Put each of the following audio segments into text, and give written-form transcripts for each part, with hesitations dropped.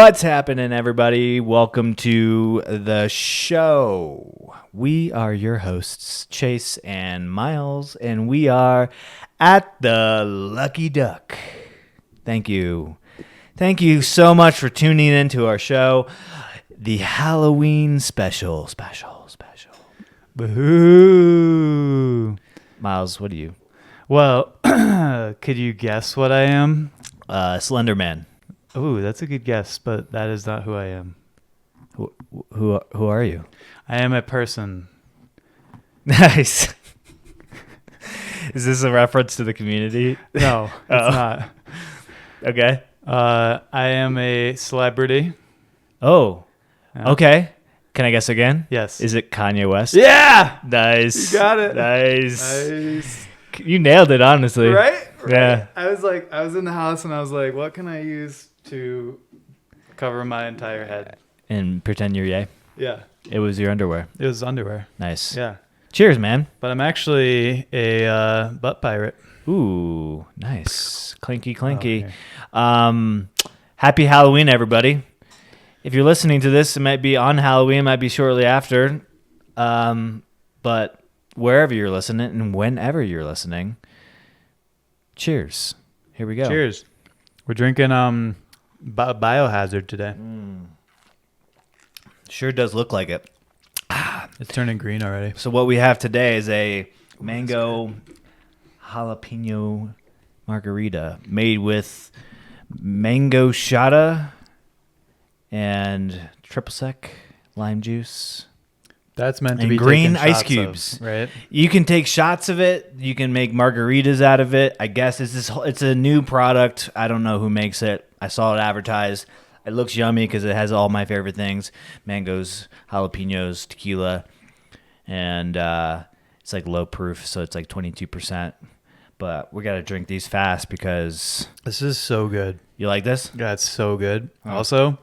What's happening, everybody? Welcome to the show. We are your hosts, Chase and Myles, and we are at the Lucky Duck. Thank you. Thank you so much for tuning into our show, the Halloween special. Boo. Myles, what are you? Well, could you guess what I am? Slender Man. Ooh, that's a good guess, but that is not who I am. Who are you? I am a person. Nice. Is this a reference to the community? No, it's not. Okay. I am a celebrity. Oh, Yeah. okay. Can I guess again? Yes. Is it Kanye West? Yeah! Nice. You got it. Nice. You nailed it, honestly. Right? Yeah. I was in the house and I was like, what can I use to cover my entire head? And pretend you're Ye. Yeah. It was your underwear. It was underwear. Nice. Yeah. Cheers, man. But I'm actually a butt pirate. Ooh, nice. Clinky, Oh, clinky. here. Happy Halloween, everybody. If you're listening to this, it might be on Halloween, it might be shortly after. But wherever you're listening and whenever you're listening, cheers. Here we go. Cheers. We're drinking Biohazard today. Sure does look like it. It's turning green already. So what we have today is a mango jalapeno margarita made with mango shada and triple sec lime juice. That's meant to And be green taken ice shots cubes. of, right? You can take shots of it. You can make margaritas out of it. I guess it's a new product. I don't know who makes it. I saw it advertised. It looks yummy because it has all my favorite things: mangoes, jalapenos, tequila, and it's like low proof, so it's like 22%. But we got to drink these fast because This is so good. you like this? Yeah, it's so good. Oh. Also,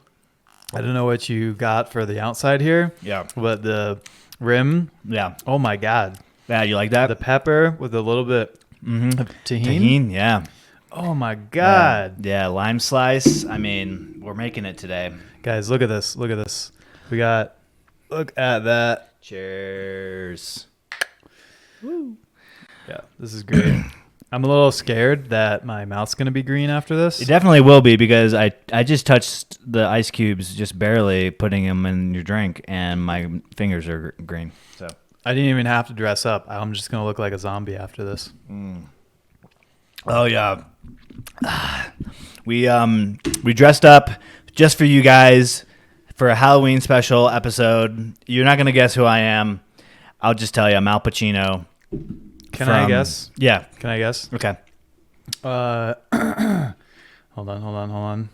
I don't know what you got for the outside here, Yeah. but the rim, Yeah. oh my God. Yeah, you like that? The pepper with a little bit of tahini. Tahini, yeah. Oh my God. Yeah, lime slice. I mean, we're making it today. Guys, look at this. Look at this. Look at that. Cheers. Yeah, this is great. I'm a little scared that my mouth's going to be green after this. It definitely will be because I just touched the ice cubes just barely putting them in your drink and my fingers are green. So I didn't even have to dress up. I'm just going to look like a zombie after this. oh yeah. We dressed up just for you guys for a Halloween special episode. You're not going to guess who I am. I'll just tell you I'm Al Pacino. Can I guess? Yeah. Can I guess? Okay. Hold on.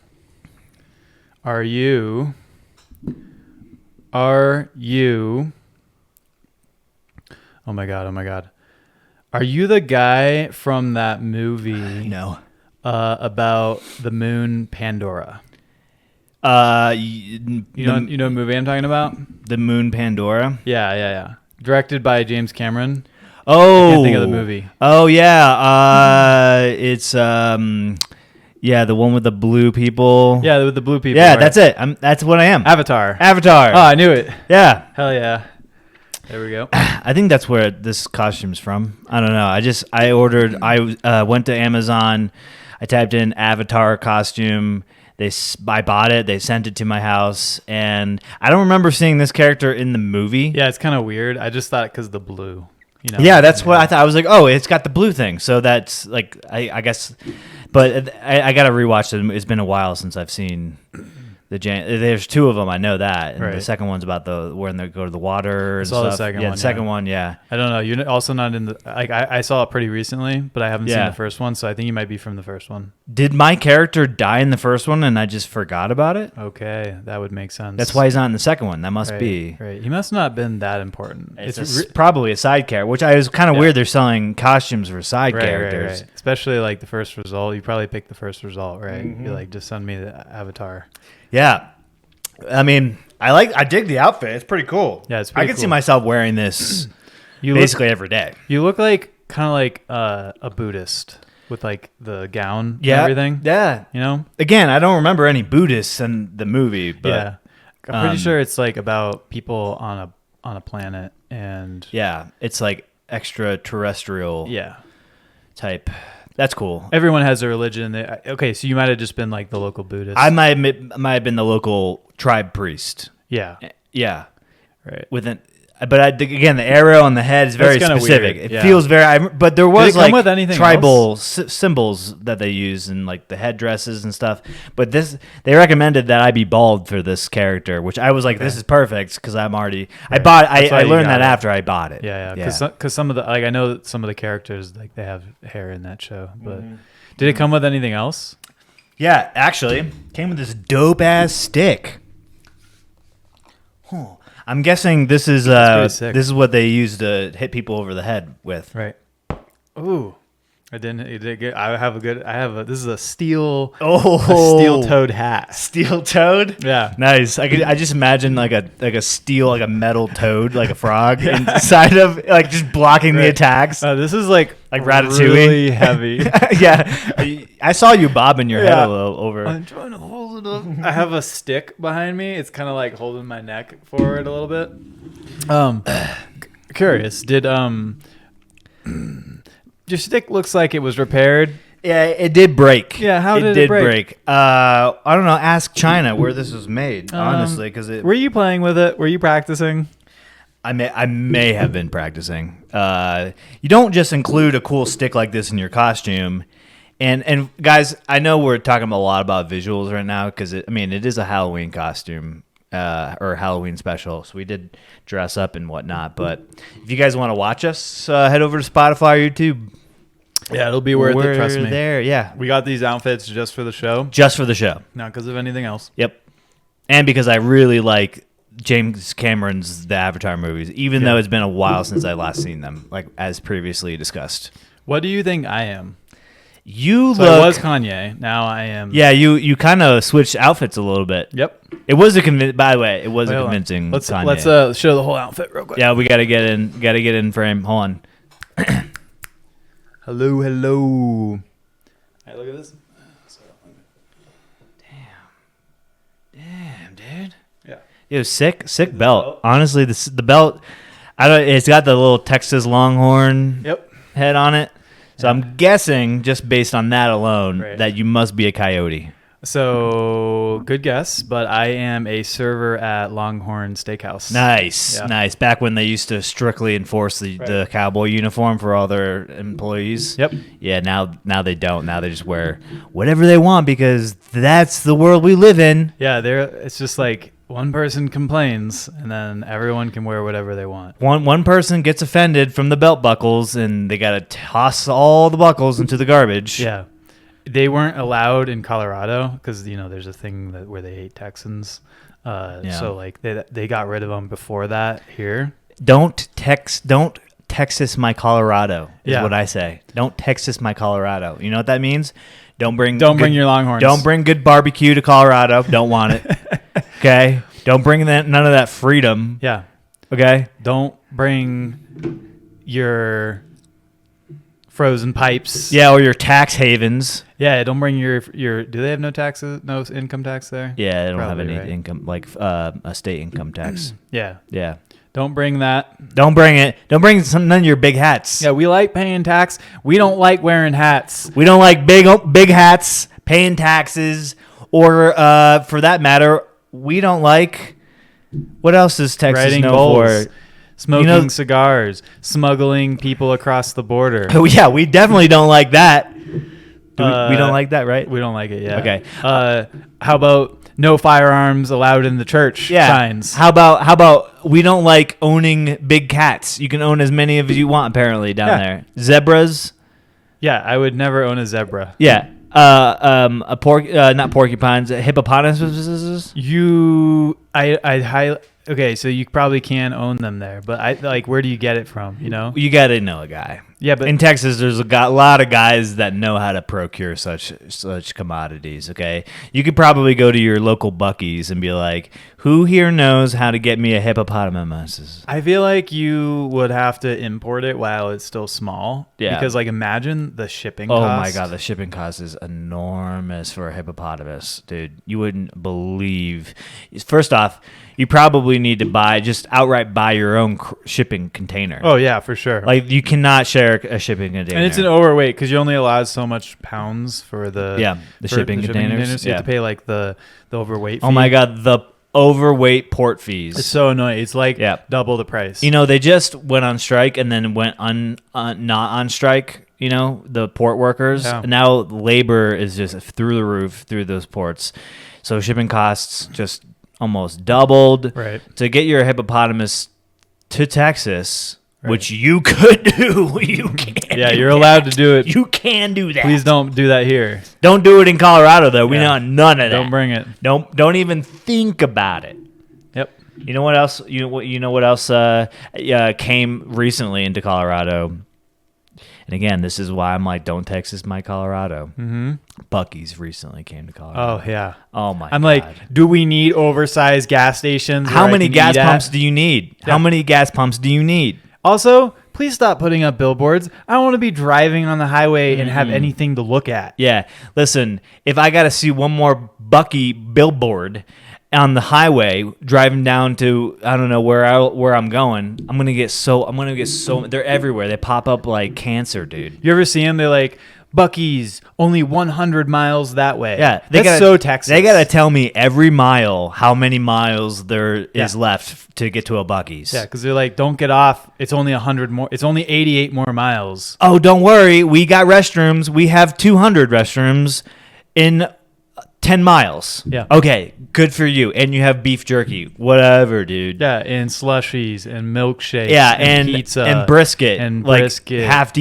Are you Oh my God. Are you the guy from that movie No. about the moon Pandora? You You know what movie I'm talking about? the moon Pandora. Yeah. Directed by James Cameron. Oh, I can't think of the movie. Oh yeah, it's the one with the blue people. Yeah, with the blue people. Yeah, right? that's it. That's what I am. Avatar. Avatar. Oh, I knew it. Yeah, Hell yeah. There we go. I think that's where this costume's from. I don't know. I went to Amazon. I typed in Avatar costume. I bought it. They sent it to my house, and I don't remember seeing this character in the movie. Yeah, it's kind of weird. I just thought because of the blue. You know? Yeah, that's what I thought. I was like, oh, it's got the blue thing. So that's like, I guess, but I got to rewatch it. It's been a while since I've seen there's two of them. I know that. And Right. the second one's about when they go to the water and saw the stuff. second yeah, one, the second yeah. one, yeah. I don't know. You're also not in the like. I saw it pretty recently, but I haven't seen Yeah. the first one, so I think you might be from the first one. Did my character die in the first one and I just forgot about it? Okay, that would make sense. That's why he's not in the second one. That must right, be. right. He must not have been that important. It's probably a side character, which I was kind of Yeah. weird. They're selling costumes for side right, characters. right. Especially like the first result. You probably picked the first result, right? Mhm. You're like, just send me the avatar. Yeah. I mean, I dig the outfit. It's pretty cool. Yeah, it's I pretty can see cool. myself wearing this You basically every day. You look like kind of like a Buddhist. with like the gown and Yeah, everything. Yeah. You know? Again, I don't remember any Buddhists in the movie, but Yeah. I'm pretty sure it's like about people on a planet and yeah, it's like extraterrestrial yeah. type. That's cool. Everyone has a religion. Okay, so you might have just been like the local Buddhist. I might have been the local tribe priest. Yeah. Yeah. Right. But again, the arrow on the head is very specific. Weird. It feels very. But there was Did it come with anything tribal symbols that they use in like the headdresses and stuff. But they recommended that I be bald for this character, which I was like, this is perfect because I'm already. Right. I learned that after I bought it. Yeah. Because some of the I know that some of the characters like they have hair in that show. But did it come with anything else? Yeah, actually, came with this dope ass stick. Huh. I'm guessing this is what they use to hit people over the head with. Right. Ooh. I did get. This is a steel toed hat. Steel toed? Yeah. Nice. I just imagine like a metal toad, like a frog inside of like just blocking the attacks. This is like Ratatouille. Really heavy. Yeah. I saw you bobbing your head a little over. I'm trying to hold it up. I have a stick behind me. It's kind of like holding my neck forward a little bit. Curious. Did your stick looks like it was repaired. Yeah, it did break. Yeah, how did it break? I don't know. Ask China where this was made, honestly, because Were you playing with it? Were you practicing? I may have been practicing. You don't just include a cool stick like this in your costume. And guys, I know we're talking a lot about visuals right now because it is a Halloween costume or Halloween special, so we did dress up and whatnot. But if you guys want to watch us, head over to Spotify or YouTube. Yeah, it'll be worth it. Trust me. There, yeah. We got these outfits just for the show. Just for the show, not because of anything else. Yep. And because I really like James Cameron's The Avatar movies, even though it's been a while since I last seen them, like as previously discussed. What do you think I am? I was Kanye. Now I am. Yeah, you kind of switched outfits a little bit. Yep. It was by the way, it was a convincing Kanye. Let's show the whole outfit real quick. Yeah, we gotta get in frame. Hold on. Hello. Hey, look at this. Damn, dude. Yeah. It was sick belt. Honestly, the belt. It's got the little Texas Longhorn head on it. So I'm guessing, just based on that alone, that you must be a coyote. So, good guess, but I am a server at Longhorn Steakhouse. Nice. Back when they used to strictly enforce the cowboy uniform for all their employees. Yep. Yeah, now they don't. Now they just wear whatever they want because that's the world we live in. Yeah, it's just like one person complains and then everyone can wear whatever they want. One person gets offended from the belt buckles and they got to toss all the buckles into the garbage. Yeah. They weren't allowed in Colorado because there's a thing where they hate Texans. So like they got rid of them before that here. Don't Texas my Colorado is what I say. Don't Texas my Colorado. You know what that means? Don't bring your Longhorns. Don't bring good barbecue to Colorado. Don't want it. Okay. Don't bring none of that freedom. Yeah. Okay. Don't bring your frozen pipes. Yeah, or your tax havens. Yeah, don't bring your. Do they have no taxes, no income tax there? Yeah, they don't have any income, like a state income tax. Yeah. Don't bring that. Don't bring it. Don't bring none of your big hats. Yeah, we like paying tax. We don't like wearing hats. We don't like big hats, paying taxes, or for that matter, we don't like. What else is Texas known for? Smoking cigars, smuggling people across the border. Oh yeah, we definitely don't like that. We don't like that, right? We don't like it. Yeah. Okay. How about no firearms allowed in the church signs? How about we don't like owning big cats? You can own as many of as you want apparently down there. Zebras. Yeah, I would never own a zebra. Yeah. A not porcupines, hippopotamuses. Okay, so you probably can own them there, but where do you get it from? You got to know a guy. Yeah, but in Texas, there's a lot of guys that know how to procure such commodities. Okay, you could probably go to your local Buc-ee's and be like, "Who here knows how to get me a hippopotamus?" I feel like you would have to import it while it's still small. Yeah. Because like imagine the shipping Oh cost. my god, the shipping cost is enormous for a hippopotamus, dude. You wouldn't believe. First off, you probably need to outright buy your own shipping container. Oh yeah, for sure. Like you cannot share a shipping container. And it's an overweight because you're only allowed so much pounds for the shipping containers. So you have to pay like the overweight fee. Oh my god, the overweight port fees. It's so annoying. It's like double the price. You know, they just went on strike and then went not on strike. You know, the port workers. Yeah. Now labor is just through the roof through those ports. So shipping costs just almost doubled. Right. To get your hippopotamus to Texas, right. which you could do. You can. Yeah, you're allowed to do it. You can do that. Please don't do that here. Don't do it in Colorado, though. We want none of that. Don't bring it. Don't even think about it. Yep. You know what else? You know what else came recently into Colorado? And again, this is why I'm like, don't Texas my Colorado. Mm-hmm. Buc-ee's recently came to Colorado. Oh yeah. Oh my. I'm God. like, do we need oversized gas stations? How many gas pumps do you need? Yeah. How many gas pumps do you need? Also, please stop putting up billboards. I don't want to be driving on the highway and have anything to look at. Yeah. Listen, if I got to see one more Buc-ee billboard on the highway driving down to I don't know where I'm going, I'm gonna get so they're everywhere. They pop up like cancer, dude. You ever see them? They're like, Buc-ee's only 100 miles that way. Yeah, that's so Texas. They gotta tell me every mile how many miles there is left to get to a Buc-ee's. Yeah, because they're like, don't get off. It's only 100 more. It's only 88 more miles. Oh, don't worry. We got restrooms. We have 200 restrooms in 10 miles. Yeah. Okay, good for you. And you have beef jerky. Whatever, dude. Yeah, and slushies and milkshakes. Yeah, and pizza and brisket. and like brisket. half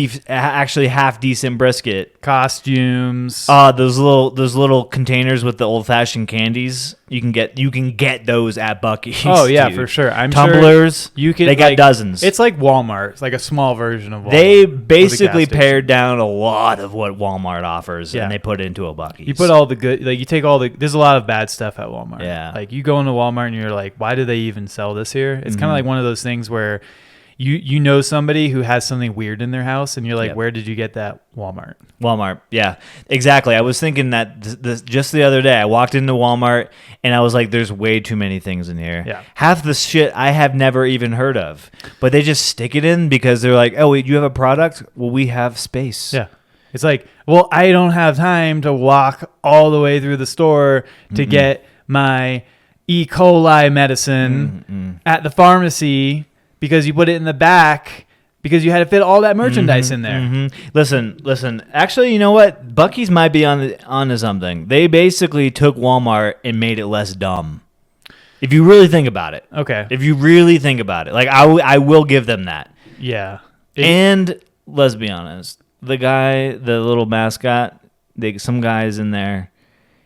decent brisket. Costumes. Those little containers with the old fashioned candies. You can get those at Buc-ee's. Oh yeah, dude. for sure. I'm Tumblers. Sure you can. They got dozens. It's like Walmart. It's like a small version of Walmart. They basically pared down a lot of what Walmart offers, Yeah. and they put it into a Buc-ee's. You put all the good, like you take all the. There's a lot of bad stuff at Walmart. Yeah. Like you go into Walmart and you're like, why do they even sell this here? It's kind of like one of those things where you know somebody who has something weird in their house, and you're like, where did you get that? Walmart. Yeah, exactly. I was thinking that just the other day. I walked into Walmart and I was like, there's way too many things in here. Yeah. Half the shit I have never even heard of, but they just stick it in because they're like, oh, wait, you have a product? Well, we have space. Yeah. It's like, well, I don't have time to walk all the way through the store to get my E. coli medicine at the pharmacy because you put it in the back because you had to fit all that merchandise in there. Listen. Actually, you know what? Buc-ee's might be onto something. They basically took Walmart and made it less dumb. If you really think about it. Okay. If you really think about it. Like, I will give them that. Yeah. And let's be honest. The guy, the little mascot, some guy's in there.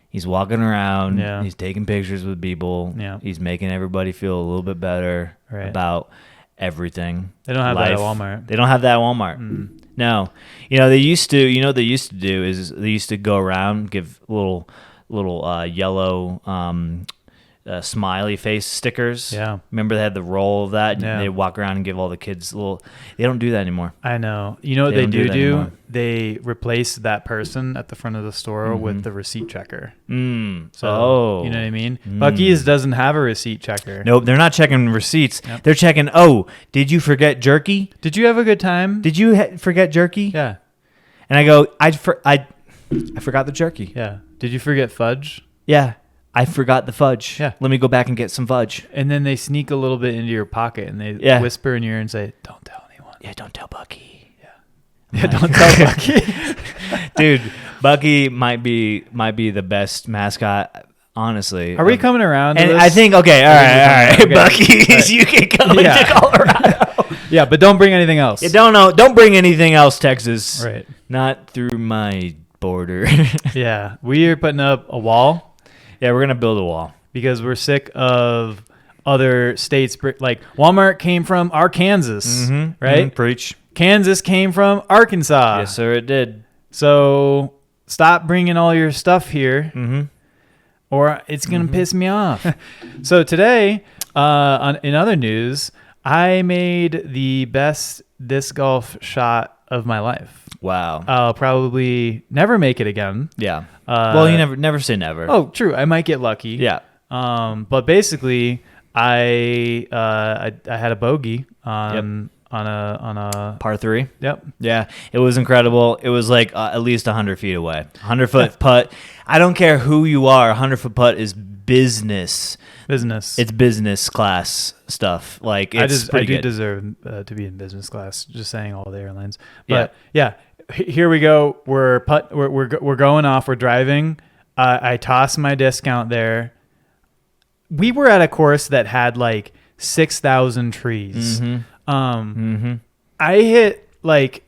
He's walking around. Yeah. He's taking pictures with people. Yeah. He's making everybody feel a little bit better about everything. They don't have that at Walmart. They don't have that at Walmart. No. They used to. You know what they used to do is they used to go around, give little yellow smiley face stickers. Yeah. Remember they had the roll of that? Yeah. They'd walk around and give all the kids little. They don't do that anymore. I know. You know what they don't do that do? anymore. They replace that person at the front of the store with the receipt checker. So, you know what I mean? Buc-ee's doesn't have a receipt checker. Nope, they're not checking receipts. Yep. They're checking, oh, did you forget jerky? Did you have a good time? Did you forget jerky? Yeah. And I go, I forgot the jerky. Yeah. Did you forget fudge? Yeah, I forgot the fudge. Yeah. Let me go back and get some fudge. And then they sneak a little bit into your pocket and they whisper in your ear and say, don't tell anyone. Yeah, don't tell Buc-ee. Yeah, don't tell Buc-ee. Dude, Buc-ee might be the best mascot, honestly. Are we coming around to And this? I think, okay, all right. Okay. Buc-ee's, you can come into Colorado. Yeah, but don't bring anything else. Yeah, don't bring anything else, Texas. Right. Not through my border. Yeah, we are putting up a wall. Yeah, we're going to build a wall. Because we're sick of other states. Like, Walmart came from Arkansas, right? Preach. Kansas came from Arkansas. Yes, sir, it did. So stop bringing all your stuff here, or it's going to piss me off. So today, in other news, I made the best disc golf shot of my life. Wow. I'll probably never make it again. Yeah. Well, you never say never. Oh, true. I might get lucky. Yeah. But basically, I had a bogey on a Par 3. Yep. Yeah, it was incredible. It was like at least 100 feet away. 100-foot putt. I don't care who you are. 100-foot putt is business. It's business class stuff. Like it's I do good. deserve to be in business class. Just saying all the airlines. But here we go. We're going off. We're driving. I toss my disc out there. We were at a course that had like 6,000 trees. I hit like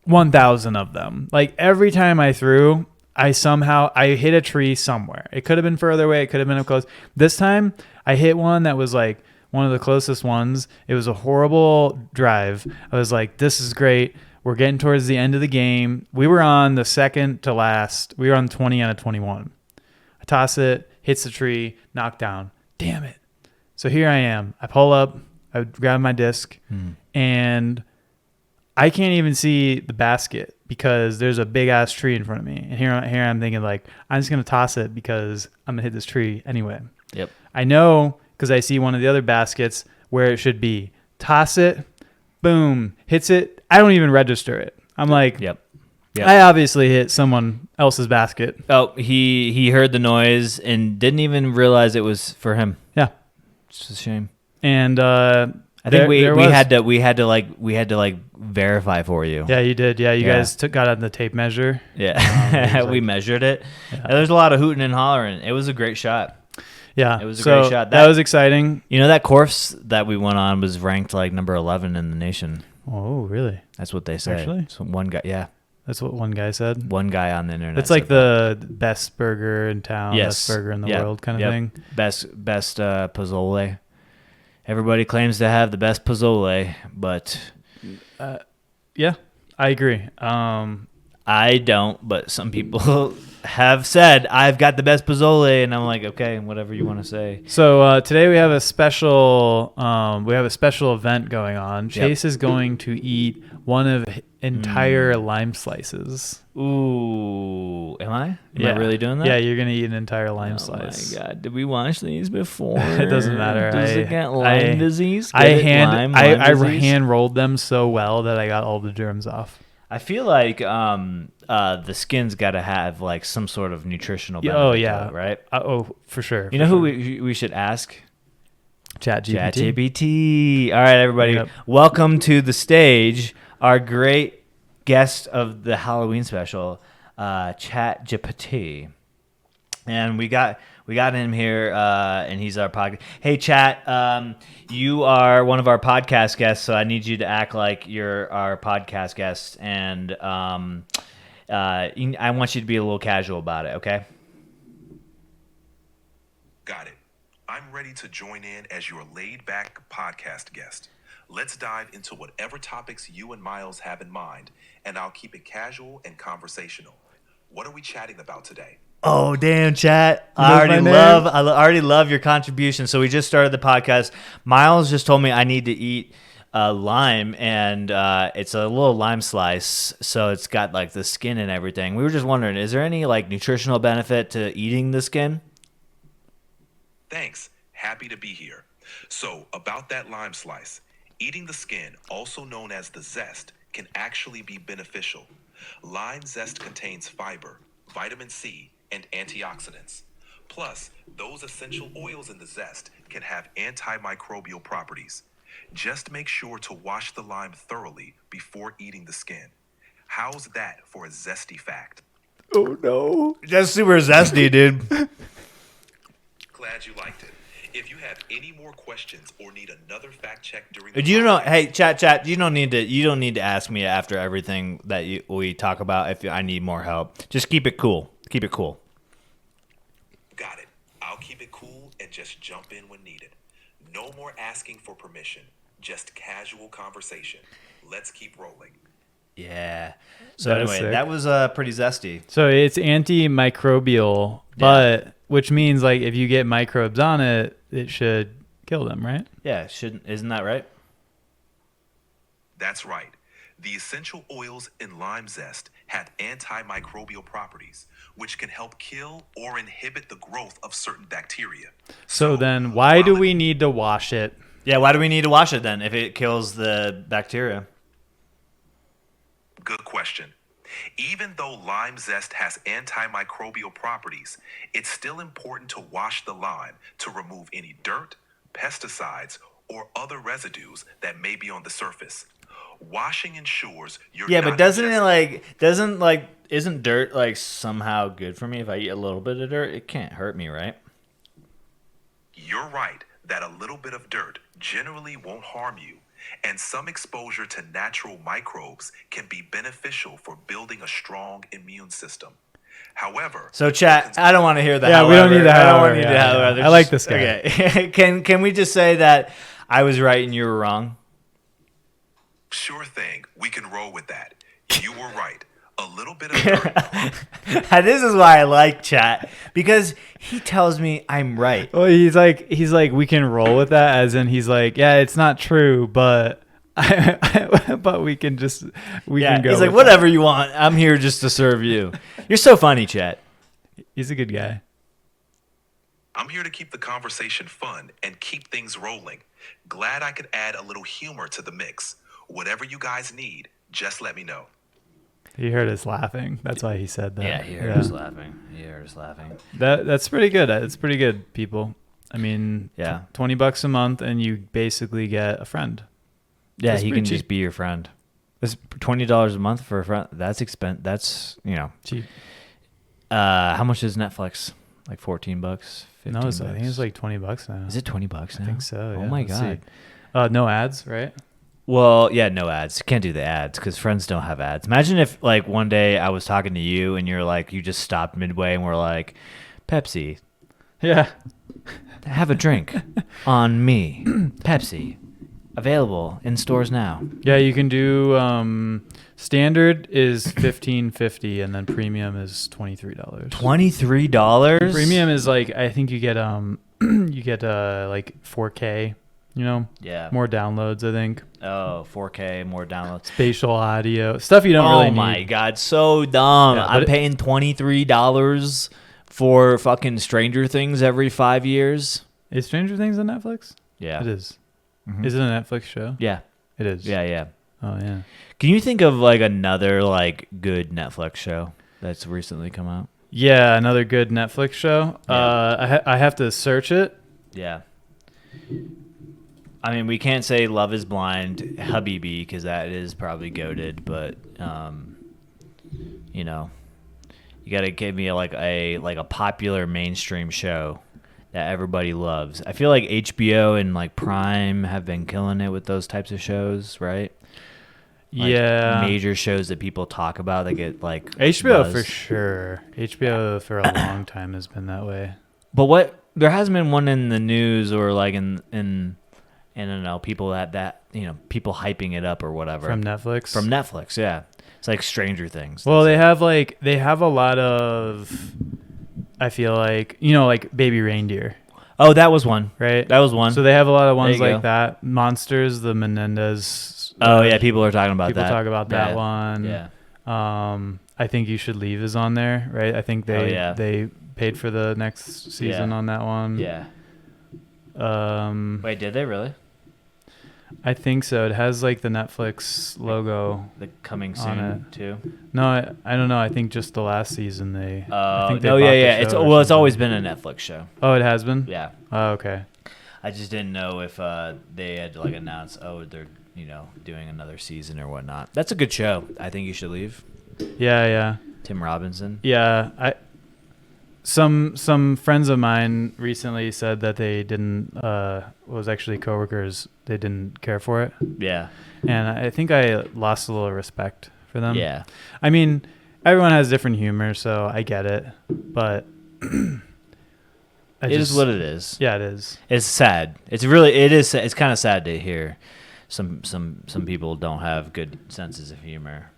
1,000 of them. Like every time I threw, I hit a tree somewhere. It could have been further away. It could have been up close. This time I hit one that was like one of the closest ones. It was a horrible drive. I was like, this is great. We're getting towards the end of the game. We were on the second to last. We were on 20 out of 21. I toss it, hits the tree, knocked down. Damn it. So here I am. I pull up. I grab my disc, and I can't even see the basket because there's a big ass tree in front of me. And here I'm thinking like, I'm just gonna toss it because I'm gonna hit this tree anyway. Yep. I know because I see one of the other baskets where it should be. Toss it, boom, hits it. I don't even register it. I'm like, Yep. I obviously hit someone else's basket. Oh, he heard the noise and didn't even realize it was for him. Yeah. It's a shame. And I think we had to verify for you. Yeah, you did. Yeah, you guys got on the tape measure. Yeah, we measured it. Yeah. There's a lot of hooting and hollering. It was a great shot. Yeah, it was a great shot. That was exciting. You know, that course that we went on was ranked like number 11 in the nation. Oh, really? That's what they say. Actually, so one guy. Yeah, that's what one guy said. One guy on the internet. It's like the best burger in town, best burger in the world kind of thing. Best pozole. Everybody claims to have the best pozole, but yeah, I agree. I don't, but some people have said I've got the best pozole, and I'm like, okay, whatever you want to say. So today we have a special event going on. Chase is going to eat one of entire lime slices. Ooh, am I? Am I really doing that? Yeah, you're gonna eat an entire lime slice. Oh my god, did we wash these before? It doesn't matter. Does it get Lyme disease? I hand rolled them so well that I got all the germs off. I feel like the skin's got to have like some sort of nutritional benefit. Oh yeah, to it, right? For sure. You know who we should ask? ChatGPT. ChatGPT. All right, everybody, welcome to the stage. Our great guest of the Halloween special, ChatGPT, and we got him here, and he's our podcast. Hey, Chat, you are one of our podcast guests, so I need you to act like you're our podcast guest, and I want you to be a little casual about it, okay? Got it. I'm ready to join in as your laid-back podcast guest. Let's dive into whatever topics you and Myles have in mind, and I'll keep it casual and conversational. What are we chatting about today? Oh, damn, Chat. I already love your contribution. So we just started the podcast. Myles just told me I need to eat lime, and it's a little lime slice, so it's got like the skin and everything. We were just wondering, is there any like nutritional benefit to eating the skin? Thanks. Happy to be here. So, about that lime slice, eating the skin, also known as the zest, can actually be beneficial. Lime zest contains fiber, vitamin C, and antioxidants. Plus, those essential oils in the zest can have antimicrobial properties. Just make sure to wash the lime thoroughly before eating the skin. How's that for a zesty fact? Oh, no. That's super zesty, dude. Glad you liked it. If you have any more questions or need another fact check during hey, chat, you don't need to ask me after everything that we talk about if I need more help. Just keep it cool. Keep it cool. Got it. I'll keep it cool and just jump in when needed. No more asking for permission. just casual conversation. Let's keep rolling. Yeah. So That is anyway, sick. that was pretty zesty. So it's antimicrobial, but which means like if you get microbes on it, it should kill them, right? Yeah, isn't that right? That's right. The essential oils in lime zest have antimicrobial properties, which can help kill or inhibit the growth of certain bacteria. So then why do we need to wash it? Yeah, why do we need to wash it then if it kills the bacteria? Good question. Even though lime zest has antimicrobial properties, it's still important to wash the lime to remove any dirt, pesticides, or other residues that may be on the surface. Washing ensures you're Yeah, not but doesn't it ingesting- isn't dirt like somehow good for me if I eat a little bit of dirt? It can't hurt me, right? You're right that a little bit of dirt generally won't harm you, and some exposure to natural microbes can be beneficial for building a strong immune system. However, So chat, I don't want to hear the Yeah, we don't need the I don't however, want to need the yeah, however. yeah. I like this guy. Okay. Can we just say that I was right and you were wrong? sure thing, we can roll with that. You were right. A little bit of dirt. This is why I like chat because he tells me I'm right. Well, he's like we can roll with that, as in he's like, yeah, it's not true, but but we can go. He's like, with whatever you want. I'm here just to serve you. You're so funny, chat. that. He's a good guy. I'm here to keep the conversation fun and keep things rolling. Glad I could add a little humor to the mix. Whatever you guys need, just let me know. He heard us laughing. That's why he said that. Yeah, he heard us laughing. He heard us laughing. That's pretty good. It's pretty good, people. I mean, Yeah. $20 a month, and you basically get a friend. Yeah, That's he pretty can just cheap. be your friend. This $20 a month for a friend. That's That's Cheap. how much is Netflix? Like $14, $15. No, I think it's like $20 now. Is it $20 now? I think so. Oh yeah. my Let's see. god. No ads, right? Well, yeah, no ads. Can't do the ads because friends don't have ads. Imagine if like one day I was talking to you and you're like, you just stopped midway and we're like, Pepsi, Yeah. have a drink on me. Pepsi, available in stores now. Yeah, you can do standard is $15.50 and then premium is $23. $23. Premium is like I think you get you get like 4K, Yeah. more downloads, I think. Oh, 4K, more downloads. Spatial audio, stuff you don't really Oh need. my god, so dumb. Yeah, but I'm paying $23 for fucking Stranger Things every 5 years. Is Stranger Things on Netflix? Yeah. It is. Mhm. Is it a Netflix show? Yeah. It is. Yeah, yeah. Oh yeah. Can you think of like another like good Netflix show that's recently come out? Yeah, another good Netflix show. Yeah. I have to search it. Yeah. I mean, we can't say Love is Blind, Habibi, because that is probably goated, but you got to give me like a popular mainstream show that everybody loves. I feel like HBO and like Prime have been killing it with those types of shows, right? Like, yeah. major shows that people talk about that get like HBO buzz. for sure. HBO for a long time has been that way. But there hasn't been one in the news or like in I don't know, people people hyping it up or whatever. From Netflix. From Netflix, yeah. It's like Stranger Things. Well, That's they have a lot of, I feel like, like Baby Reindeer, Oh, that was one. right? That was one. So they have a lot of ones There you like go. that. Monsters, the Menendez. Oh yeah, people are talking about people that. talk about that Yeah. one. Yeah. I think You Should Leave is on there, right? I think Oh, yeah. they paid for the next season Yeah. on that one. Yeah. Wait, did they really? I think so. It has like the Netflix logo. The coming On soon it. too. No, I don't know. I think just the last season they. I Oh think they no, bought yeah, the yeah. show It's or well, it's something. always been a Netflix show. Oh, it has been. Yeah. Oh, okay. I just didn't know if they had to like announce, oh, they're doing another season or whatnot. That's a good show. I think You Should Leave. Yeah, yeah, Tim Robinson. yeah. Some friends of mine recently said that they didn't. Was actually coworkers. They didn't care for it, Yeah. and I think I lost a little respect for them. Yeah. I mean, everyone has different humor, so I get it, but It is what it is. Yeah, it is. It's sad. It is. It's kind of sad to hear Some people don't have good senses of humor.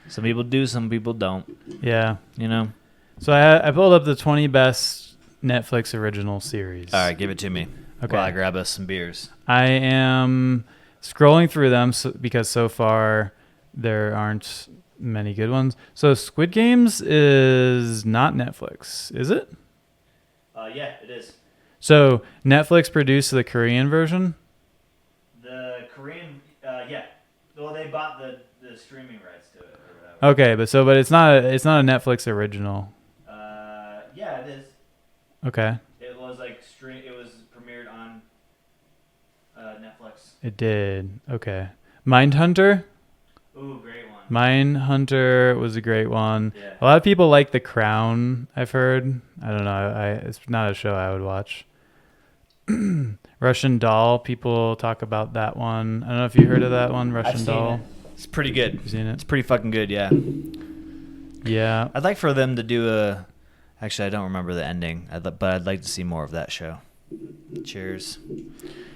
Some people do, some people don't. Yeah. You know. So I pulled up the 20 best Netflix original series. All right, give it to me. Okay. While I grab us some beers. I am scrolling through them because so far there aren't many good ones. So Squid Games is not Netflix, is it? Yeah, it is. So Netflix produced the Korean version? The Korean, yeah. Well, they bought the streaming rights to it or whatever. Okay, but it's not a Netflix original. Yeah, it is. Okay. It was it was premiered on Netflix. It did. Okay. Mindhunter? Ooh, great one. Mindhunter was a great one. Yeah. A lot of people like The Crown, I've heard. I don't know. It's not a show I would watch. Russian Doll, people talk about that one. I don't know if you heard of that one, Russian I've Doll. seen it. It's pretty good. You seen it? It's pretty fucking good, yeah. Yeah. I'd like for them to do a... Actually, I don't remember the ending, but I'd like to see more of that show. Cheers.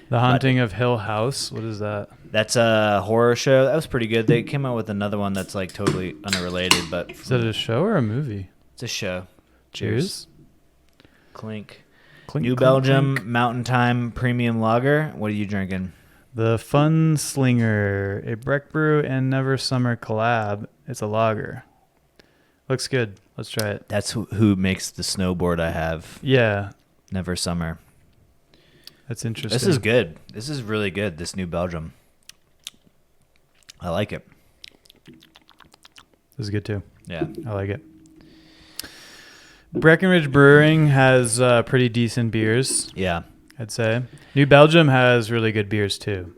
The Haunting of Hill House. What is that? That's a horror show. That was pretty good. They came out with another one that's like totally unrelated, but Is it a show or a movie? it's a show. Cheers. Clink. Clink, New clink, Belgium clink. Mountain Time Premium Lager. What are you drinking? The Fun Slinger, a Breck Brew and Never Summer collab. It's a lager. Looks good. Let's try it. That's who makes the snowboard I have. Yeah, Never Summer. that's interesting. This is good. This is really good, this New Belgium. I like it. This is good too. Yeah. I like it. Breckenridge Brewing has pretty decent beers, Yeah. I'd say. New Belgium has really good beers too.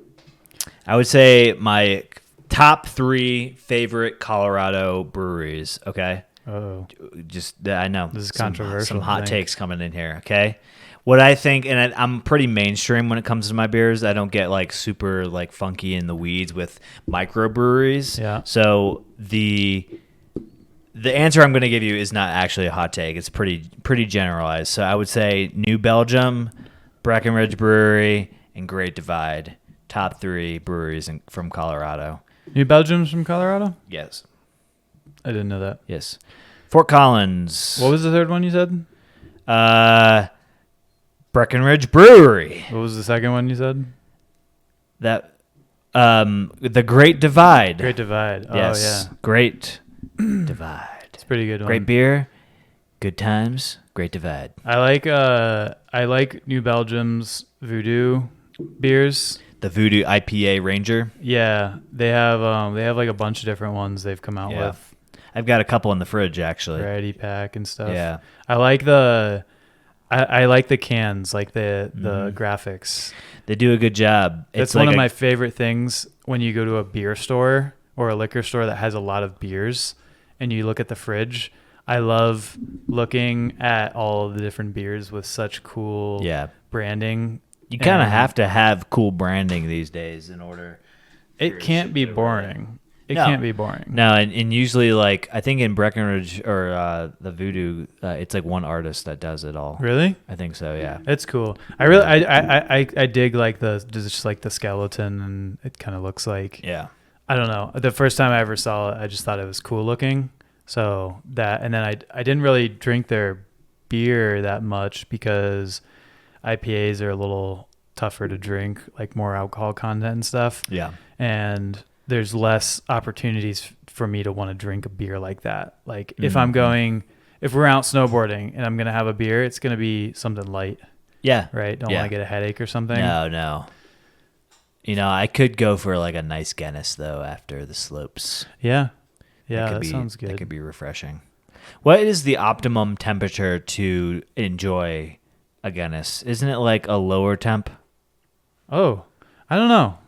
I would say my top 3 favorite Colorado breweries, okay? Oh, Just I know This is some controversial, I hot think. takes coming in here. Okay, what I think, and I'm pretty mainstream when it comes to my beers. I don't get like super like funky in the weeds with microbreweries. Yeah. So the answer I'm going to give you is not actually a hot take. It's pretty generalized. So I would say New Belgium, Breckenridge Brewery, and Great Divide. Top 3 breweries from Colorado. New Belgium's from Colorado? Yes. I didn't know that. Yes. Fort Collins. What was the third one you said? Breckenridge Brewery. What was the second one you said? That the Great Divide. Great Divide. Oh, Yes. yeah. Great Divide. It's a pretty good one. Great beer, good times, Great Divide. I like New Belgium's Voodoo beers. The Voodoo IPA Ranger. Yeah, they have like a bunch of different ones they've come out Yeah. with. I've got a couple in the fridge actually. Variety pack and stuff. Yeah. I like the cans, like the Mm-hmm. graphics. They do a good job. That's It's like one of my favorite things when you go to a beer store or a liquor store that has a lot of beers and you look at the fridge. I love looking at all of the different beers with such cool branding. You kind of And have to have cool branding these days in order. It can't be boring. It No. can't be boring. No, and usually like I think in Breckenridge or the Voodoo, it's like one artist that does it all. Really? I think so. Yeah. It's cool. I dig like just like the skeleton, and it kind of looks like, Yeah. I don't know. The first time I ever saw it, I just thought it was cool looking. So that, and then I didn't really drink their beer that much because IPAs are a little tougher to drink, like more alcohol content and stuff. Yeah. And there's less opportunities for me to want to drink a beer like that. Like if we're out snowboarding and I'm going to have a beer, it's going to be something light, Yeah. right? Don't Yeah. want to get a headache or something. No. You know, I could go for like a nice Guinness though after the slopes. Yeah. Yeah, could that be, sounds good. That could be refreshing. What is the optimum temperature to enjoy a Guinness? Isn't it like a lower temp? Oh, I don't know.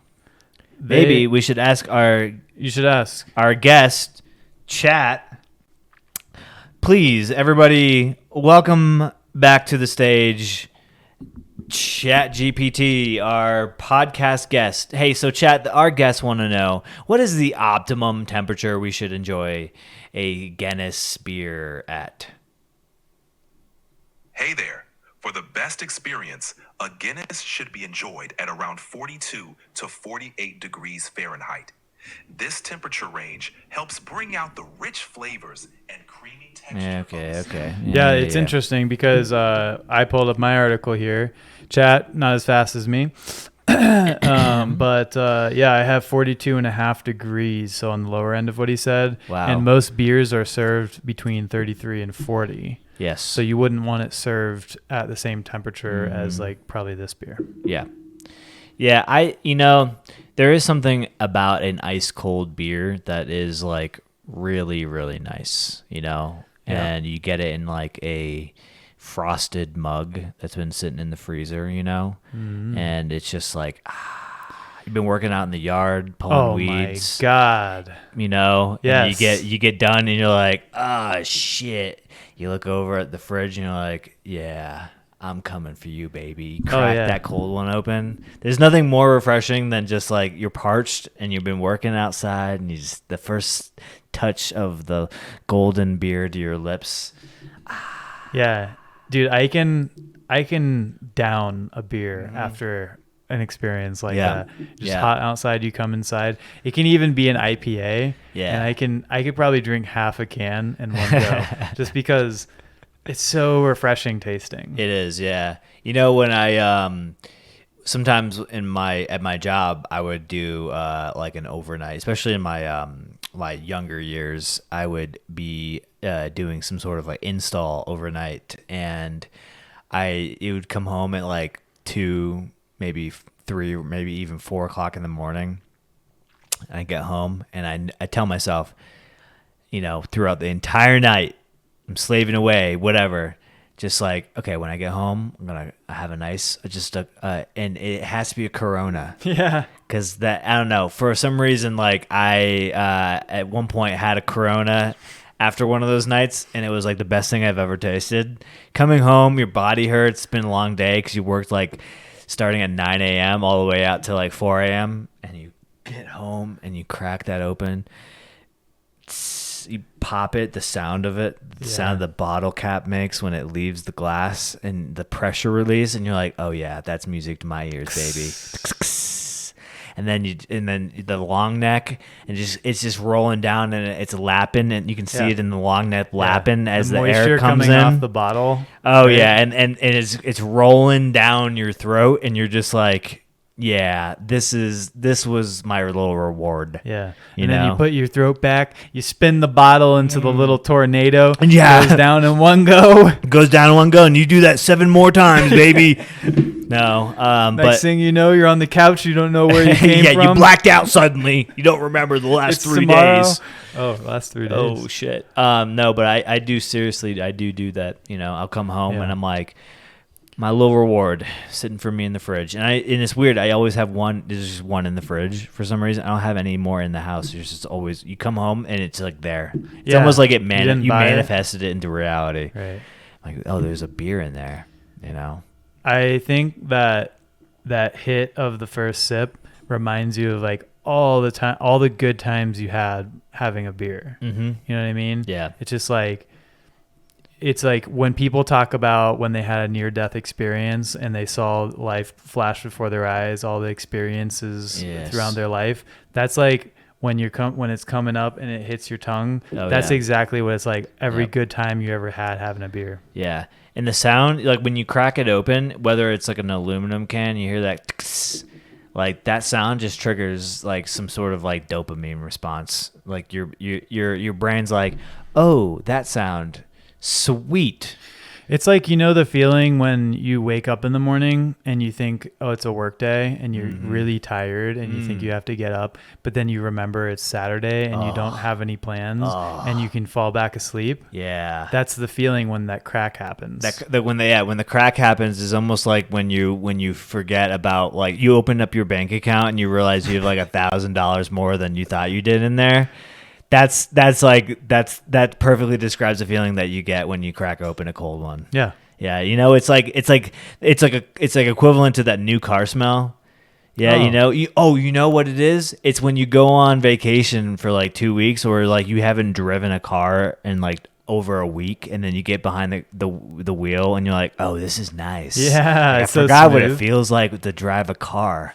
Maybe we should ask You should ask. our guest chat. Please, everybody, welcome back to the stage. Chat GPT, our podcast guest. Hey, so chat, our guests want to know, what is the optimum temperature we should enjoy a Guinness beer at? Hey there. For the best experience, a Guinness should be enjoyed at around 42 to 48 degrees Fahrenheit. This temperature range helps bring out the rich flavors and creamy texture. Yeah, of okay, the okay. Yeah, it's interesting because I pulled up my article here. Chat, not as fast as me. But I have 42.5 degrees, so on the lower end of what he said. Wow. And most beers are served between 33 and 40. Yes. So you wouldn't want it served at the same temperature as like probably this beer. Yeah. Yeah, there is something about an ice cold beer that is like really, really nice, Yeah. and you get it in like a frosted mug that's been sitting in the freezer, and it's just like, you've been working out in the yard, pulling weeds, My God. and Yes. you get done and you're like, shit. You look over at the fridge and you're like, yeah, I'm coming for you, baby. You crack that cold one open. There's nothing more refreshing than just like you're parched and you've been working outside and the first touch of the golden beer to your lips. Yeah. Dude, I can down a beer after an experience like that. Just hot outside, you come inside. It can even be an IPA. Yeah. And I could probably drink half a can in one go just because it's so refreshing tasting. It is, yeah. When I sometimes at my job I would do like an overnight, especially in my my younger years, I would be doing some sort of like install overnight, and it would come home at like 2, maybe 3, maybe even 4 o'clock in the morning. And I get home and I tell myself, throughout the entire night, I'm slaving away, whatever. Just like, okay, when I get home, I'm going to have a nice, and it has to be a Corona. Yeah. Because I don't know, for some reason, like I, at one point had a Corona after one of those nights, and it was like the best thing I've ever tasted. Coming home, your body hurts. It's been a long day because you worked like starting at 9 a.m. all the way out to like 4 a.m. And you get home and you crack that open. You pop it, the sound of it, the sound the bottle cap makes when it leaves the glass and the pressure release, and you're like, oh yeah, that's music to my ears, baby. And then the long neck, and it's just rolling down and it's lapping, and you can see it in the long neck lapping as the air comes coming in off the bottle. Oh right? Yeah, and it's rolling down your throat, and you're just like, yeah, this was my little reward. Yeah. And then you put your throat back, you spin the bottle into the little tornado. Yeah. Goes down in one go. Goes down in one go, and you do that 7 more times, baby. No. Next thing you know, you're on the couch, you don't know where you came from. Yeah, you blacked out suddenly. You don't remember the last 3 days. Oh, last 3 days. Oh, shit. No, but I do seriously, I do that. I'll come home and I'm like, my little reward sitting for me in the fridge. And it's weird. I always have one. There's just one in the fridge for some reason. I don't have any more in the house. There's just always, you come home and it's like there. It's almost like you manifested it into reality. Right. Like, oh, there's a beer in there, I think that hit of the first sip reminds you of like all the good times you had having a beer. Mm-hmm. You know what I mean? Yeah. It's just like, it's like when people talk about when they had a near-death experience and they saw life flash before their eyes, all the experiences throughout their life. That's like when it's coming up and it hits your tongue. Oh, that's exactly what it's like every good time you ever had having a beer. Yeah. And the sound, like when you crack it open, whether it's like an aluminum can, you hear that, like that sound just triggers like some sort of like dopamine response. Like your brain's like, oh, that sound. Sweet. It's like, the feeling when you wake up in the morning and you think, oh, it's a work day and you're really tired and you think you have to get up, but then you remember it's Saturday and you don't have any plans and you can fall back asleep. Yeah. That's the feeling when that crack happens. When the crack happens is almost like when you forget about, like, you open up your bank account and you realize you have like $1,000 more than you thought you did in there. That perfectly describes the feeling that you get when you crack open a cold one. Yeah. Yeah, it's like equivalent to that new car smell. Yeah, you know what it is? It's when you go on vacation for like 2 weeks, or like you haven't driven a car in like over a week, and then you get behind the wheel, and you're like, oh, this is nice. Yeah, Like, I it's so forgot what it smooth. feels like to drive a car.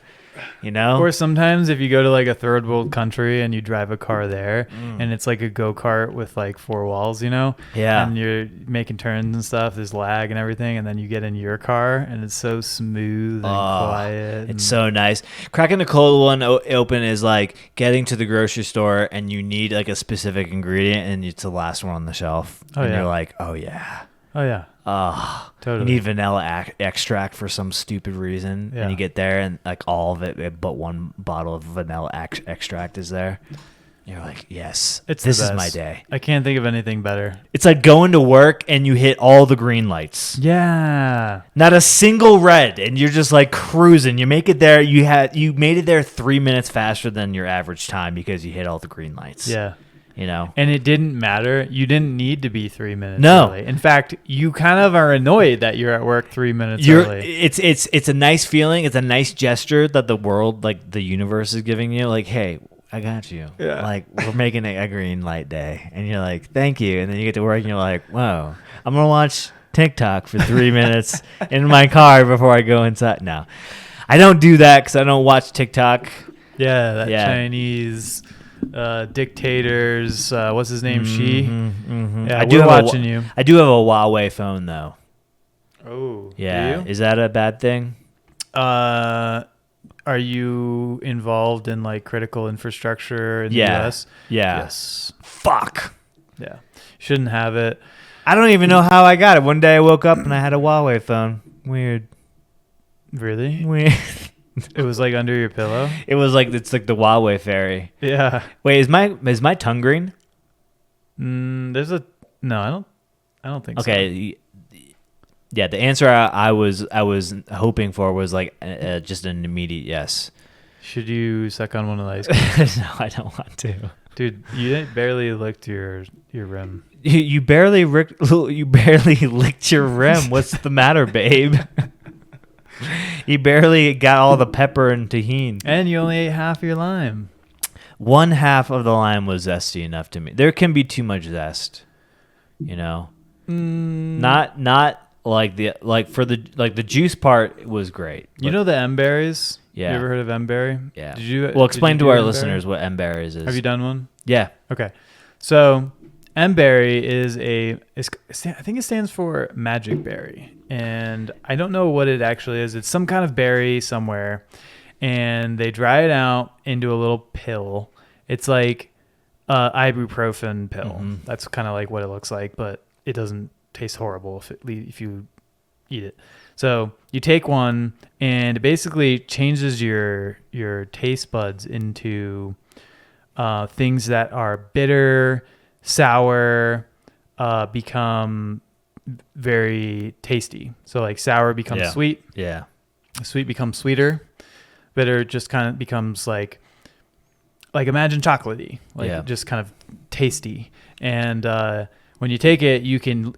You know? Or sometimes if you go to like a third world country and you drive a car there and it's like a go-kart with like 4 walls, you know? Yeah. And you're making turns and stuff, there's lag and everything, and then you get in your car and it's so smooth and quiet. It's so nice. Cracking the cold one open is like getting to the grocery store and you need like a specific ingredient and it's the last one on the shelf. Oh, and yeah. you're like, oh yeah. Oh yeah. Totally. You need vanilla extract for some stupid reason, Yeah. and you get there and like all of it, but one bottle of vanilla extract is there. You're like, yes, It's this the is my best. day. I can't think of anything better. It's like going to work and you hit all the green lights. Yeah. Not a single red, and you're just like cruising. You make it there. You made it there 3 minutes faster than your average time because you hit all the green lights. Yeah. You know? And it didn't matter. You didn't need to be 3 minutes No. early. In fact, you kind of are annoyed that you're at work 3 minutes early. It's a nice feeling. It's a nice gesture that the world, like the universe, is giving you. Like, hey, I got you. Yeah. Like, we're making a green light day, and you're like, thank you. And then you get to work, and you're like, whoa, I'm gonna watch TikTok for 3 minutes in my car before I go inside. No, I don't do that because I don't watch TikTok. Yeah, that Yeah. Chinese dictators. What's his name? Xi. Yeah, I do we're have watching you. I do have a Huawei phone though. Oh, Yeah, do you? is that a bad thing? Are you involved in like critical infrastructure in the Yeah. U.S.? Yeah. Yes. Fuck. Yeah. Shouldn't have it. I don't even know how I got it. One day I woke up and I had a Huawei phone. Weird. Really? Weird. It was like under your pillow. It was like it's like the Huawei fairy. Yeah. Wait, is my tongue green? There's a no. I don't think so. Okay. Yeah, the answer I was hoping for was like just an immediate yes. Should you suck on one of those? No, I don't want to. Dude, you barely licked your rim. You barely licked your rim. What's the matter, babe? You barely got all the pepper and tahini. And you only ate half your lime. One half of the lime was zesty enough to me. There can be too much zest, you know. Not like the juice part was great. You know the M berries? Yeah. You ever heard of M berry? Yeah. Did you? Well, explain did to you our do M berry? listeners what M berries is. Have you done one? Yeah. Okay. So M berry I think it stands for magic berry, and I don't know what it actually is. It's some kind of berry somewhere, and they dry it out into a little pill. It's like ibuprofen pill. Mm-hmm. That's kind of like what it looks like, but it doesn't taste horrible if you eat it. So you take one, and it basically changes your taste buds into things that are bitter, sour, become very tasty. So like sour becomes Yeah. sweet, Yeah. sweet becomes sweeter, bitter just kind of becomes like imagine chocolatey, like Yeah. just kind of tasty. And when you take it, you can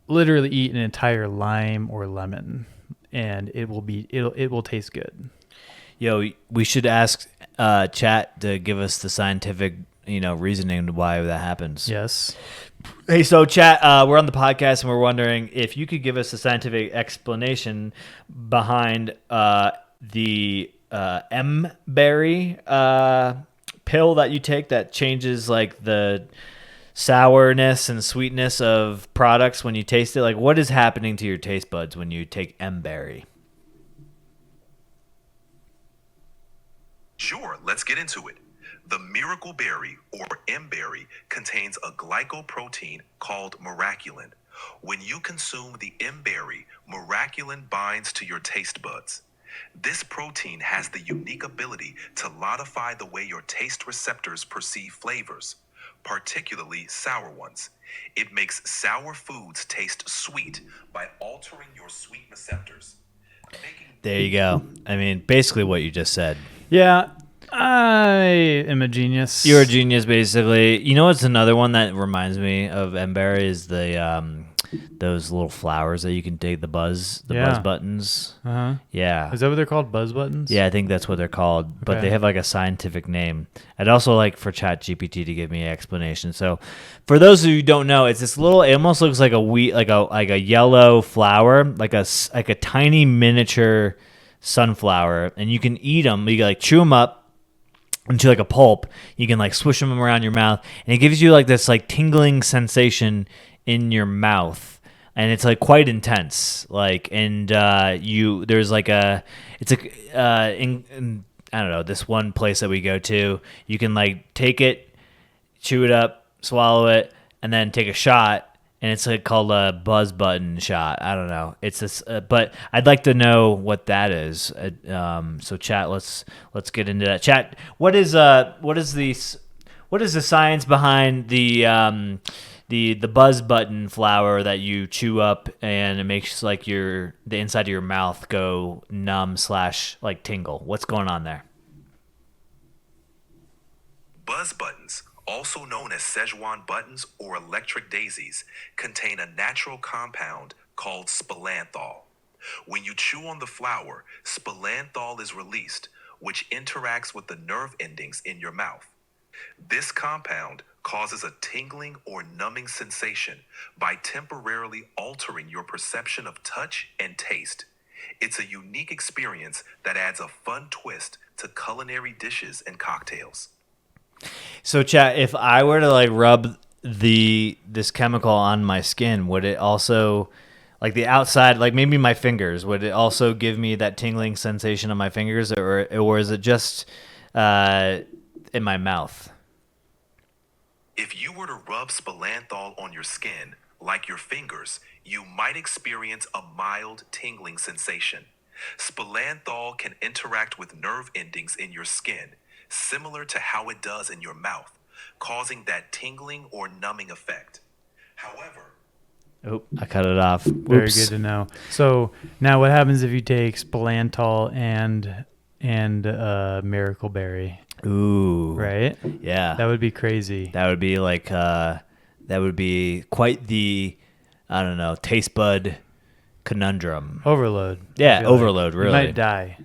literally eat an entire lime or lemon, and it will taste good. Yo, we should ask chat to give us the scientific, reasoning to why that happens. Yes. Hey, so chat, we're on the podcast and we're wondering if you could give us a scientific explanation behind the M-berry pill that you take that changes like the sourness and sweetness of products when you taste it. Like, what is happening to your taste buds when you take M-berry? Sure, let's get into it. The miracle berry, or M-berry, contains a glycoprotein called miraculin. When you consume the M-berry, miraculin binds to your taste buds. This protein has the unique ability to modify the way your taste receptors perceive flavors, particularly sour ones. It makes sour foods taste sweet by altering your sweet receptors. There you go. I mean, basically what you just said. Yeah, I am a genius. You're a genius, basically. You know what's another one that reminds me of M-berry is the those little flowers that you can dig, the buzz buttons. Uh-huh. Yeah. Is that what they're called? Buzz buttons? Yeah, I think that's what they're called, but Okay. they have like a scientific name. I'd also like for ChatGPT to give me an explanation. So, for those of you who don't know, it's this little. It almost looks like a like a yellow flower, like a tiny miniature sunflower, and you can eat them. You can like chew them up into like a pulp. You can like swish them around your mouth, and it gives you like this like tingling sensation in your mouth. And it's like quite intense, like, and there's like I don't know, this one place that we go to, you can like take it, chew it up, swallow it, and then take a shot, and it's like called a buzz button shot. I don't know, it's this, but I'd like to know what that is. So chat, let's get into that. Chat, what is the science behind the buzz button flower that you chew up and it makes like the inside of your mouth go numb / like tingle? What's going on there? Buzz buttons, also known as Szechuan buttons or electric daisies, contain a natural compound called spilantol. When you chew on the flower, spilantol is released, which interacts with the nerve endings in your mouth. This compound causes a tingling or numbing sensation by temporarily altering your perception of touch and taste. It's a unique experience that adds a fun twist to culinary dishes and cocktails. So chat, if I were to like rub this chemical on my skin, would it also, like the outside, like maybe my fingers, would it also give me that tingling sensation on my fingers, or is it just in my mouth? If you were to rub spilantol on your skin, like your fingers, you might experience a mild tingling sensation. Spilantol can interact with nerve endings in your skin, similar to how it does in your mouth, causing that tingling or numbing effect. However, Oh, I cut it off. Very Oops. good to know. So now what happens if you take spilantol and miracle berry? Ooh. Right? Yeah. That would be crazy. That would be like that would be quite the, I don't know, taste bud conundrum. Overload. Yeah, I feel overload, You really. might die.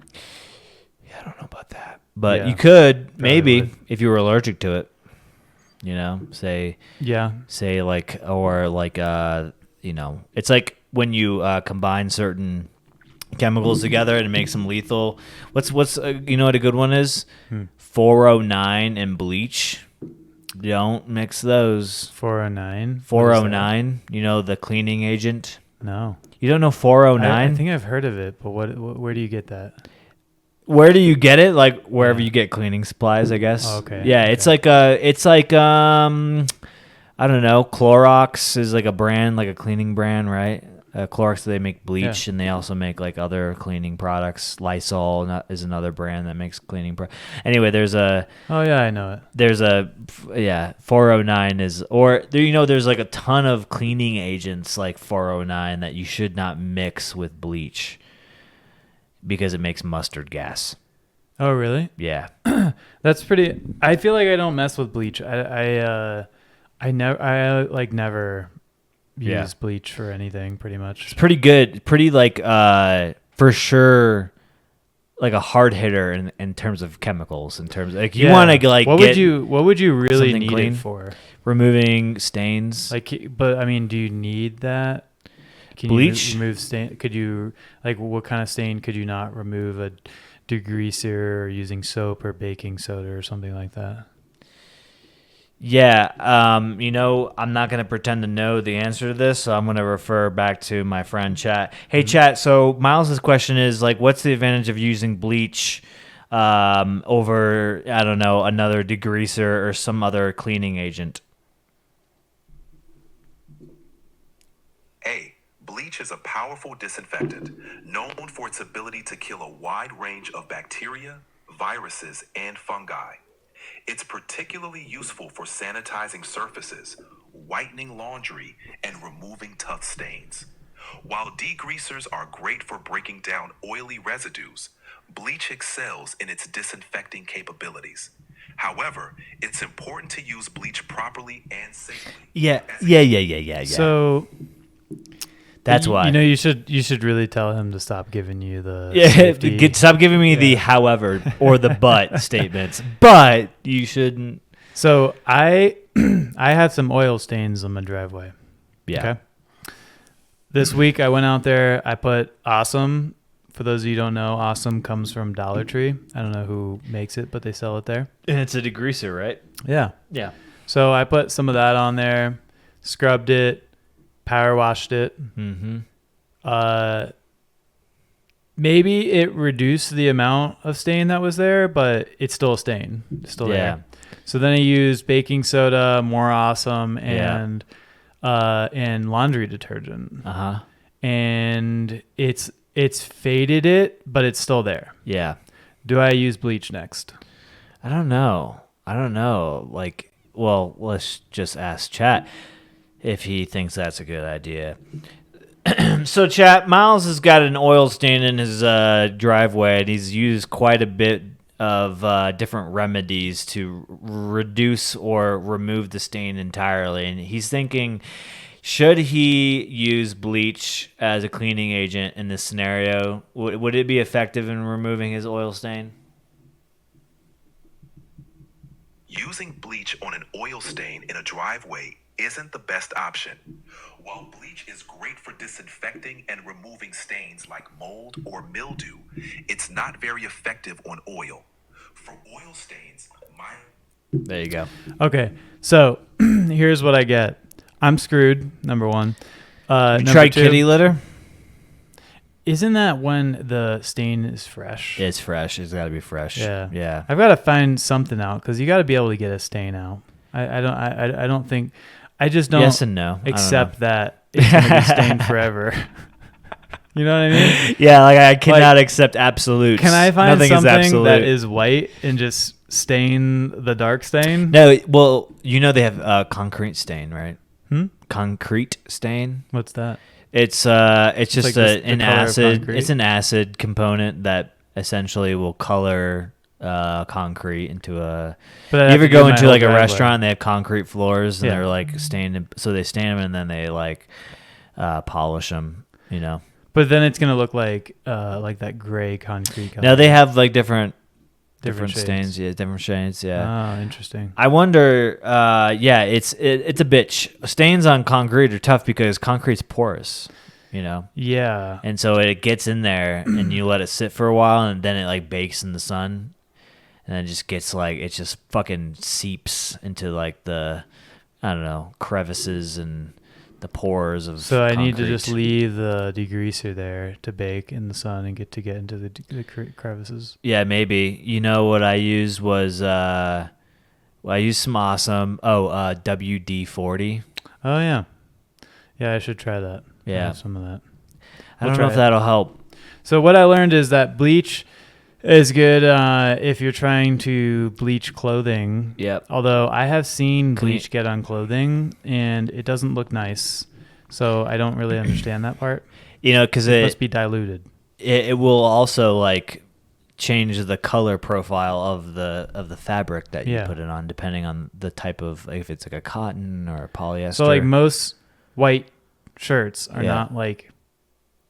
Yeah, I don't know about that. But Yeah, you could maybe would. if you were allergic to it. You know, say like, or like you know, it's like when you combine certain chemicals together and it makes them lethal. What's you know what a good one is? 409 and bleach. Don't mix those. 409. 409, you know, the cleaning agent. No. You don't know 409? I think I've heard of it, but where do you get that? Where do you get it? Like wherever you get cleaning supplies, I guess. Oh, okay. Yeah, Okay. it's like I don't know. Clorox is like a brand, like a cleaning brand, right? Clorox, they make bleach, and they also make like other cleaning products. Lysol is another brand that makes cleaning. Anyway, there's a. Oh yeah, I know it. There's a 409 is, or you know, there's like a ton of cleaning agents like 409 that you should not mix with bleach because it makes mustard gas. Oh really? Yeah. That's pretty. I feel like I don't mess with bleach. I never use bleach for anything. Pretty much. It's pretty good. Pretty like for sure, like a hard hitter in terms of chemicals. In terms of, like you want to like what would you really something need clean? it for? Removing stains. Like, but I mean, do you need that? Can Bleach? you remove stain? Could you, like, what kind of stain could you not remove? A degreaser or using soap or baking soda or something like that? Yeah, you know, I'm not going to pretend to know the answer to this, so I'm going to refer back to my friend Chat. Hey, Chat, so Miles' question is, like, what's the advantage of using bleach over, I don't know, another degreaser or some other cleaning agent? A. Bleach is a powerful disinfectant known for its ability to kill a wide range of bacteria, viruses, and fungi. It's particularly useful for sanitizing surfaces, whitening laundry, and removing tough stains. While degreasers are great for breaking down oily residues, bleach excels in its disinfecting capabilities. However, it's important to use bleach properly and safely. Yeah. So That's why. You know, you should really tell him to stop giving you the Yeah, safety. stop giving me the however or the but statements. But you shouldn't. So I had some oil stains on my driveway. Yeah. Okay. This week I went out there. I put Awesome. For those of you who don't know, Awesome comes from Dollar Tree. I don't know who makes it, but they sell it there. And it's a degreaser, right? Yeah. Yeah. So I put some of that on there, scrubbed it, power washed it. Mm-hmm. Maybe it reduced the amount of stain that was there, but it's still a stain. It's still there. So then I used baking soda, more Awesome, and laundry detergent. Uh-huh. And it's faded it, but it's still there. Yeah. Do I use bleach next? I don't know. Like, well, let's just ask Chat if he thinks that's a good idea. So, Chat, Miles has got an oil stain in his driveway, and he's used quite a bit of different remedies to reduce or remove the stain entirely. And he's thinking, should he use bleach as a cleaning agent in this scenario? Would it be effective in removing his oil stain? Using bleach on an oil stain in a driveway isn't the best option. While bleach is great for disinfecting and removing stains like mold or mildew, it's not very effective on oil. For oil stains, There you go. Okay, so here's what I get. I'm screwed, number one. You Number try two, kitty litter? Isn't that when the stain is fresh? It's fresh. It's got to be fresh. Yeah. Yeah. I've got to find something out because you got to be able to get a stain out. I don't think. I just don't. Yes and no. Accept that it's going to be stained forever. You know what I mean? Yeah, like I cannot accept absolutes. Can I find Nothing something is absolute. that is white and just stain the dark stain? No, well, you know they have concrete stain, right? Concrete stain. What's that? It's just like an the color of acid. concrete? It's an acid component that essentially will color concrete into a. But I'd You have ever to do go my into whole like a driveway. restaurant? And they have concrete floors and Yeah. they're like stained. So they stain them and then they like polish them. You know. But then it's gonna look like that gray concrete color. No, they have like different Different shades. stains. Yeah, different shades. Yeah. Oh, interesting. I wonder. Yeah, it's a bitch. Stains on concrete are tough because concrete's porous. You know. Yeah. And so it gets in there, and you let it sit for a while, and then it like bakes in the sun, and it just gets like it just fucking seeps into like the, I don't know, crevices and the pores of. So I need to concrete. just leave the degreaser there to bake in the sun and get into the crevices. Yeah, maybe. You know what I used was I used some awesome. WD-40. Oh yeah. Yeah, I should try that. Yeah. I'll have some of that. I We'll don't know try if it. that'll help. So what I learned is that bleach is good if you're trying to bleach clothing. Yep. Although I have seen Clean- bleach get on clothing and it doesn't look nice. So I don't really understand that part. You know, because It must be diluted. it will also like change the color profile of the fabric that you Yeah. put it on, depending on the type of, like, if it's like a cotton or a polyester. So like most white shirts are Yeah. not like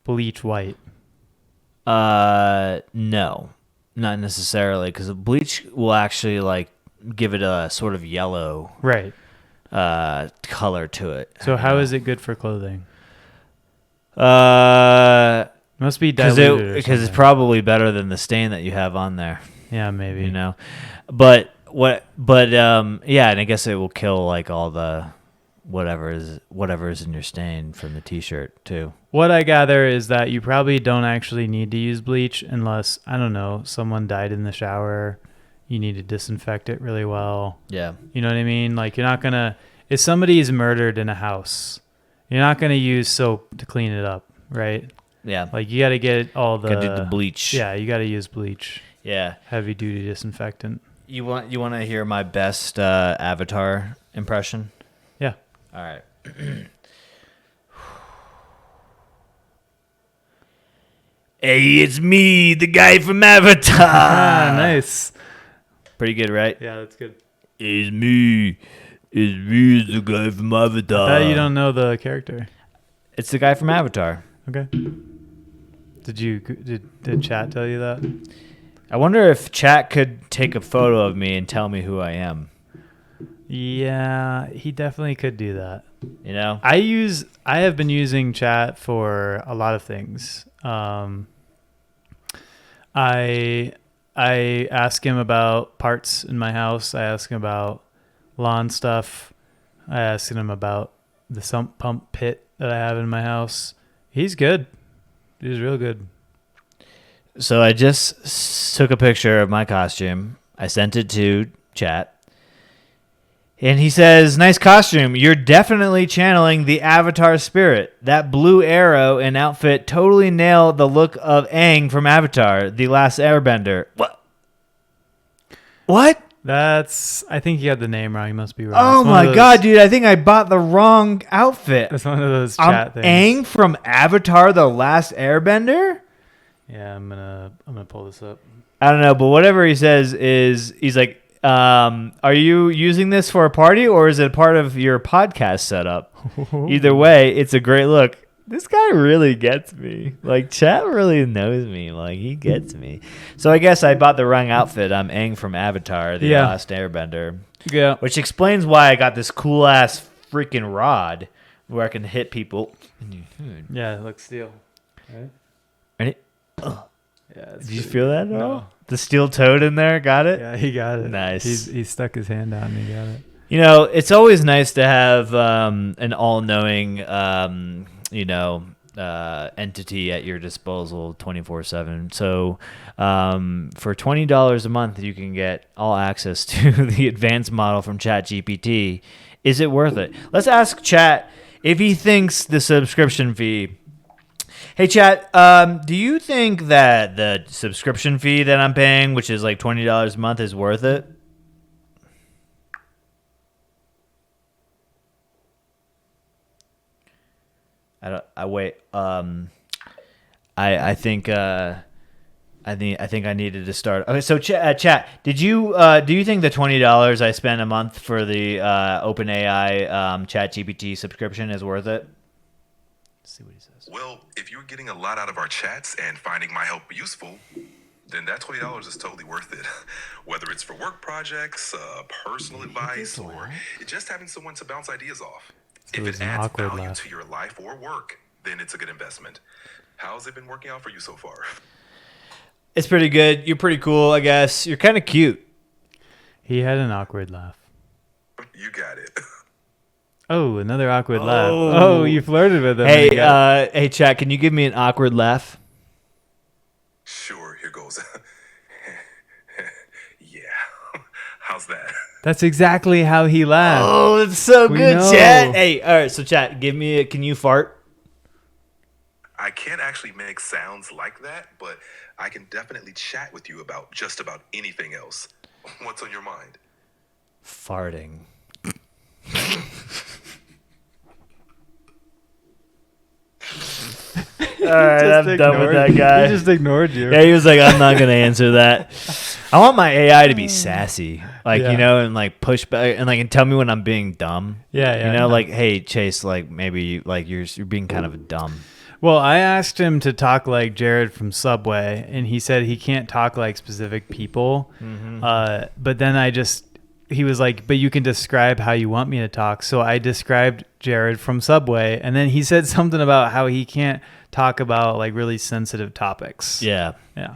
bleach white. No, not necessarily, because bleach will actually like give it a sort of yellow Right. color to it. So how is it good for clothing? Must be Because diluted. it's probably better than the stain that you have on there. Yeah, maybe. You know, but yeah, and I guess it will kill like all the whatever is in your stain from the t-shirt too. What I gather is that you probably don't actually need to use bleach unless, I don't know, someone died in the shower. You need to disinfect it really well. Yeah. You know what I mean? Like you're not going to, if somebody is murdered in a house, you're not going to use soap to clean it up, right? Yeah. Like you got to get all the... Gotta do the bleach. Yeah, you got to use bleach. Yeah. Heavy duty disinfectant. You want to hear my best Avatar impression? Yeah. All right. Hey, it's me, the guy from Avatar. Ah, nice. Pretty good, right? Yeah, that's good. It's me. It's me, the guy from Avatar. You don't know the character. It's the guy from Avatar. Okay. Did chat tell you that? I wonder if chat could take a photo of me and tell me who I am. Yeah, he definitely could do that. You know? I have been using chat for a lot of things. I ask him about parts in my house. I ask him about lawn stuff. I asked him about the sump pump pit that I have in my house. He's good. He's real good. So I just took a picture of my costume. I sent it to chat. And he says, nice costume. You're definitely channeling the Avatar spirit. That blue arrow and outfit totally nail the look of Aang from Avatar, The Last Airbender. What? I think you got the name wrong. You must be wrong. Oh my God, dude. I think I bought the wrong outfit. It's one of those chat things. Aang from Avatar, The Last Airbender? Yeah, I'm gonna pull this up. I don't know, but whatever he says is, he's like, are you using this for a party or is it part of your podcast setup? Either way, it's a great look. This guy really gets me. Like, chat really knows me. Like, he gets me. So I guess I bought the wrong outfit. I'm Aang from Avatar, The Last Airbender. Yeah. Which explains why I got this cool-ass freaking rod where I can hit people. Yeah, it looks steel. Right? Ready? Yeah. Did you feel that at all? The steel toad in there? Got it? Yeah, he got it. Nice. He stuck his hand out and he got it. You know, it's always nice to have an all-knowing, entity at your disposal 24/7. So for $20 a month, you can get all access to the advanced model from ChatGPT. Is it worth it? Let's ask Chat if he thinks the subscription fee. Hey, Chat, do you think that the subscription fee that I'm paying, which is like $20 a month, is worth it? I think I needed to start. Okay, so chat. Do you think the $20 I spend a month for the OpenAI ChatGPT subscription is worth it? Let's see what he says. Well, if you're getting a lot out of our chats and finding my help useful, then that $20 is totally worth it. Whether it's for work projects, personal advice, or just having someone to bounce ideas off. So If it adds value laugh. to your life or work, then it's a good investment. How's it been working out for you so far? It's pretty good. You're pretty cool, I guess. You're kind of cute. He had an awkward laugh. You got it. Oh, another awkward laugh. Oh, you flirted with him. Hey, chat, can you give me an awkward laugh? Sure, here goes. Yeah. How's that? That's exactly how he laughed. Oh, it's so We good, know. chat. Hey, all right, so chat, can you fart? I can't actually make sounds like that, but I can definitely chat with you about just about anything else. What's on your mind? Farting. All right, I'm done with that guy. He just ignored you. Yeah, he was like, I'm not gonna answer that. I want my AI to be sassy, and like push back and and tell me when I'm being dumb. Yeah. Like, hey, Chase, like maybe like you're being kind of dumb. Well, I asked him to talk like Jared from Subway, and he said he can't talk like specific people. Mm-hmm. But then he was like, but you can describe how you want me to talk. So I described Jared from Subway, and then he said something about how he can't talk about like really sensitive topics. Yeah.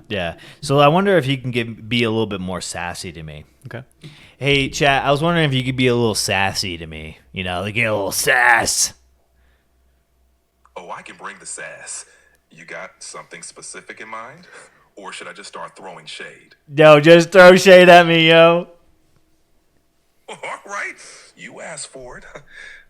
Yeah. So I wonder if he can be a little bit more sassy to me. Okay. Hey, chat, I was wondering if you could be a little sassy to me. Like get a little sass. Oh, I can bring the sass. You got something specific in mind? Or should I just start throwing shade? No, just throw shade at me, yo. All right, you asked for it.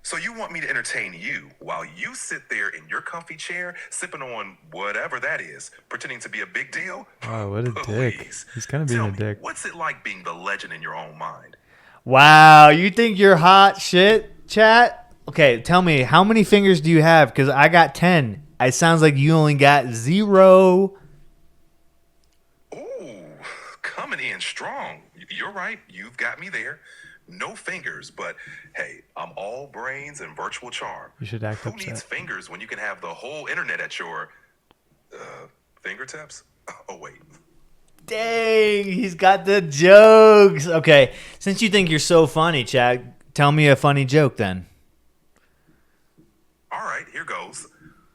So you want me to entertain you while you sit there in your comfy chair, sipping on whatever that is, pretending to be a big deal? Oh, what a dick. Please. He's kind of being Tell a me, dick. what's it like being the legend in your own mind? Wow, you think you're hot shit, chat? Okay, tell me, how many fingers do you have? Because I got 10. It sounds like you only got 0. Ooh, coming in strong. You're right. You've got me there. No fingers, but hey, I'm all brains and virtual charm. You should act Who upset. needs fingers when you can have the whole internet at your fingertips? Oh wait. Dang, he's got the jokes. Okay, since you think you're so funny, Chad, tell me a funny joke then. All right, here goes.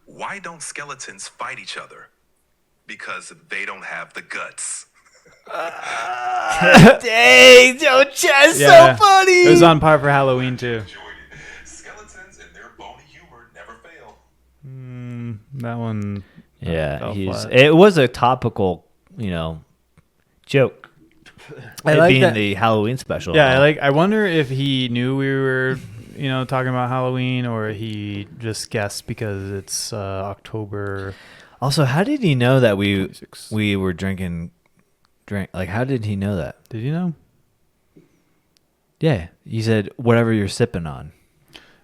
Why don't skeletons fight each other? Because they don't have the guts. Dang, Joe Chad's Yeah. so funny. It was on par for Halloween too. Enjoyed it. Skeletons and their bony humor never fail. That one. Yeah, fell he's. flat. It was a topical, joke. I It like being that- the Halloween special. Yeah, I wonder if he knew we were, talking about Halloween, or he just guessed because it's October. Also, how did he know that 26. we were drinking? Like, how did he know that? Did you know? Yeah, he said whatever you're sipping on.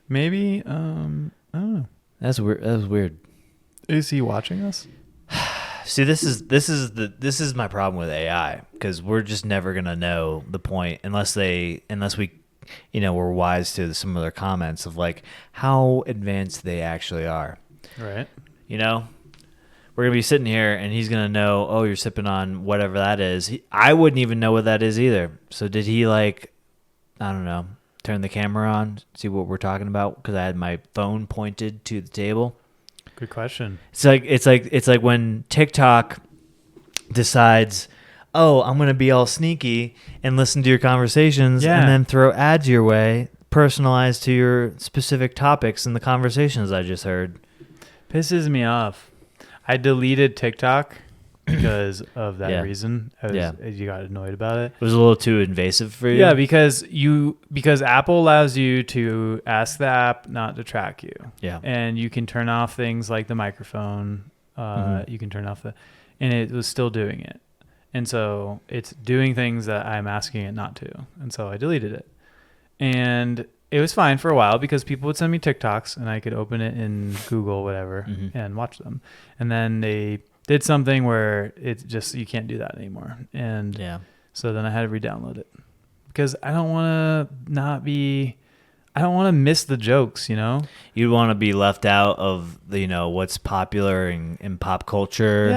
Maybe. I don't know. That's weird. That was weird. Is he watching us? See, this is my problem with AI, because we're just never gonna know the point unless we, we're wise to some of their comments of like how advanced they actually are. Right. We're gonna be sitting here and he's gonna know. Oh, you're sipping on whatever that is. I wouldn't even know what that is either. So did he I don't know, turn the camera on, see what we're talking about? Because I had my phone pointed to the table. Good question. It's like when TikTok decides, oh, I'm gonna be all sneaky and listen to your conversations, Yeah. and then throw ads your way, personalized to your specific topics and the conversations I just heard. Pisses me off. I deleted TikTok because of that Yeah. reason. You got annoyed about it. It was a little too invasive for you. Yeah, because Apple allows you to ask the app not to track you. Yeah. And you can turn off things like the microphone. You can turn off and it was still doing it. And so it's doing things that I'm asking it not to. And so I deleted it. And it was fine for a while because people would send me TikToks and I could open it in Google, whatever, and watch them. And then they did something where it's just, you can't do that anymore. And Yeah. so then I had to re-download it because I don't want to miss the jokes, You'd want to be left out of the, what's popular in pop culture.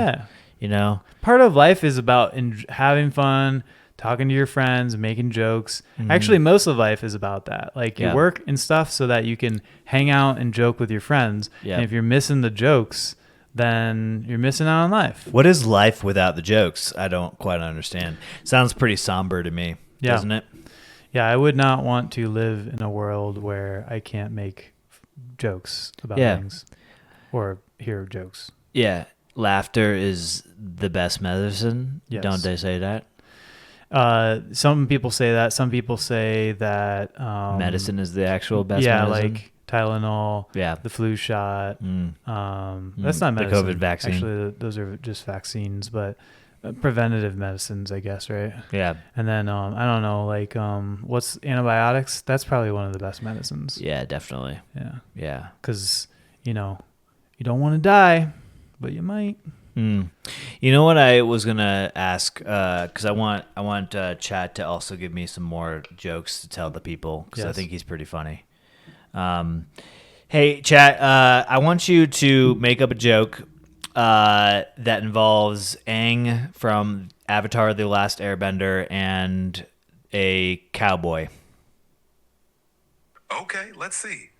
Yeah. Part of life is about having fun, talking to your friends, making jokes. Actually, most of life is about that. Like you Yeah. work and stuff so that you can hang out and joke with your friends. Yeah. And if you're missing the jokes, then you're missing out on life. What is life without the jokes? I don't quite understand. Sounds pretty somber to me, Yeah. doesn't it? Yeah, I would not want to live in a world where I can't make jokes about things or hear jokes. Yeah. Laughter is the best medicine. Yes. Don't they say that? Some people say that. Some people say that Medicine is the actual best yeah, medicine. like Tylenol, Yeah. the flu shot. That's not The medicine. COVID vaccine. Actually, those are just vaccines, but preventative medicines, I guess, right? Yeah. And then I don't know, like what's antibiotics? That's probably one of the best medicines. Yeah, definitely. Yeah, Yeah. because you don't want to die, but you might. You know what I was gonna ask? Because I want Chad to also give me some more jokes to tell the people, because I Yes. think he's pretty funny. Hey, Chad, I want you to make up a joke that involves Aang from Avatar: The Last Airbender and a cowboy. Okay, let's see.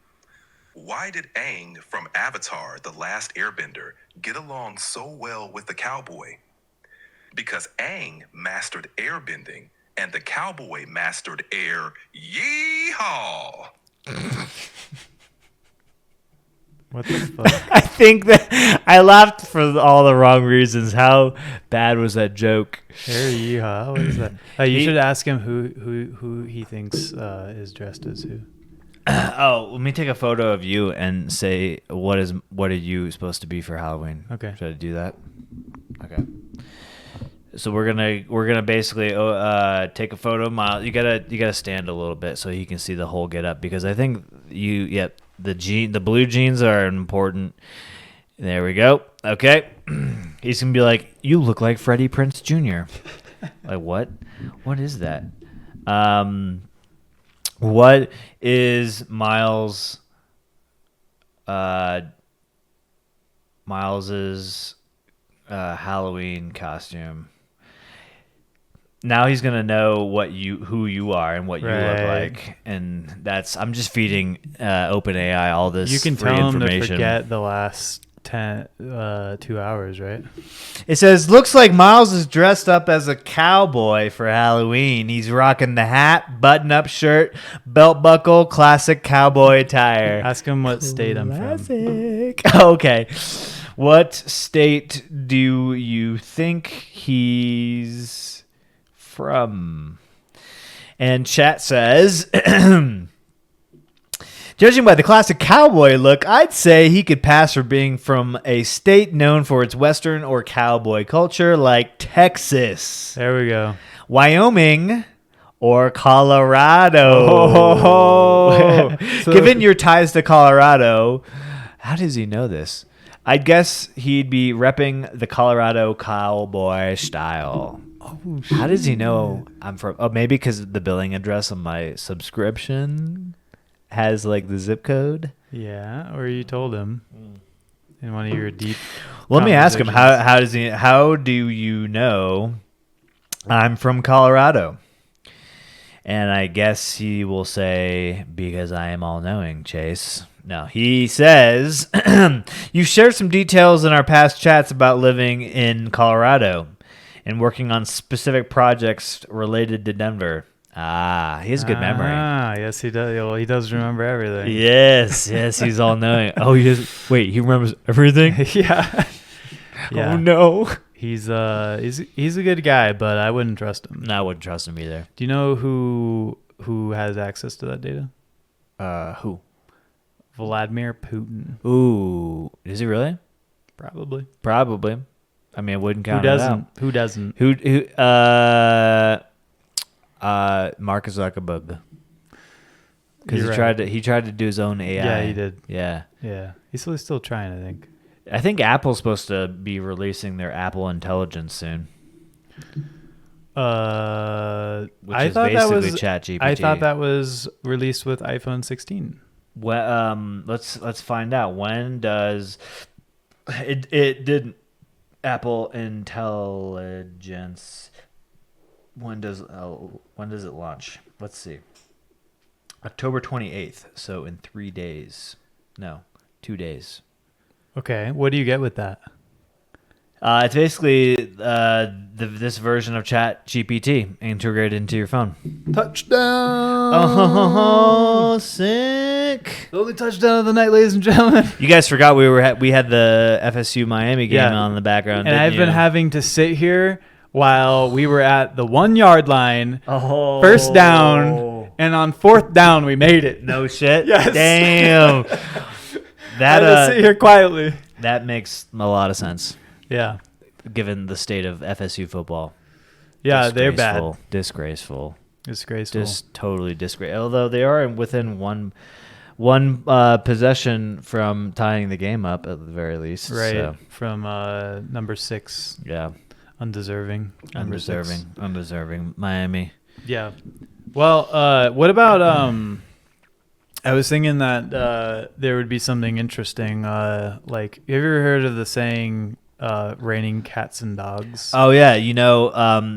Why did Aang from Avatar: The Last Airbender get along so well with the cowboy? Because Aang mastered airbending and the cowboy mastered air yeehaw. What the fuck? I think that I laughed for all the wrong reasons. How bad was that joke? Air yeehaw. What is that? You should ask him who he thinks is dressed as who. Oh, let me take a photo of you and say what are you supposed to be for Halloween? Okay. Should I do that? Okay. So we're gonna basically take a photo of Miles. You gotta stand a little bit so he can see the whole get up, because I think the blue jeans are important. There we go. Okay. He's gonna be like, you look like Freddie Prinze Jr. Like what? What is that? What is Miles's Halloween costume? Now he's gonna know who you are and what you look Right. like, and I'm just feeding OpenAI all this You can free tell him to information. forget the last 2 hours, right? It says, looks like Miles is dressed up as a cowboy for Halloween. He's rocking the hat, button-up shirt, belt buckle, classic cowboy attire. Ask him what state I'm from. Classic. Okay. What state do you think he's from? And chat says, judging by the classic cowboy look, I'd say he could pass for being from a state known for its Western or cowboy culture like Texas, There we go. Wyoming, or Colorado. Oh. So- Given your ties to Colorado, how does he know this? I'd guess he'd be repping the Colorado cowboy style. How does he know I'm from? Oh, maybe because the billing address on my subscription has like the zip code. Yeah, or you told him in one of your deep. Let me ask him conversations. how do you know I'm from Colorado? And I guess he will say, because I am all knowing, Chase. No, he says, you shared some details in our past chats about living in Colorado and working on specific projects related to Denver. Ah, he has a good memory. Ah, yes, he does. Well, he does remember everything. Yes, he's all knowing. Oh, he remembers everything? Yeah. Yeah. Oh, no. He's a good guy, but I wouldn't trust him. No, I wouldn't trust him either. Do you know who has access to that data? Who? Vladimir Putin. Ooh, is he really? Probably. Probably. I mean, I wouldn't Who count it out. doesn't? Who doesn't? Mark Zuckerberg. Because You're he tried to do his own AI. Yeah, he did. Yeah. Yeah. He's still trying, I think. I think Apple's supposed to be releasing their Apple Intelligence soon. Which I is thought that basically was ChatGPT. I thought that was released with iPhone 16. Well, let's find out. When does it did Apple Intelligence? When does it launch? Let's see. October 28th. So in 3 days. No, 2 days. Okay, what do you get with that? It's basically this version of ChatGPT integrated into your phone. Touchdown! Oh, sick! The only touchdown of the night, ladies and gentlemen. You guys forgot we had the FSU Miami game Yeah. on in the background. And didn't I've been you? having to sit here while we were at the 1 yard line, Oh. first down, and on fourth down we made it. No shit. Yes. Damn. I had to sit here quietly. That makes a lot of sense Yeah, given the state of FSU football. yeah, they're bad. Disgraceful. Disgraceful. Just totally disgraceful. Although they are within one possession from tying the game up at the very least. right So, from number 6, yeah. undeserving. Number 6. Undeserving. Miami. Yeah. Well, what about I was thinking that there would be something interesting. Like, have you ever heard of the saying, "raining cats and dogs"? Oh yeah,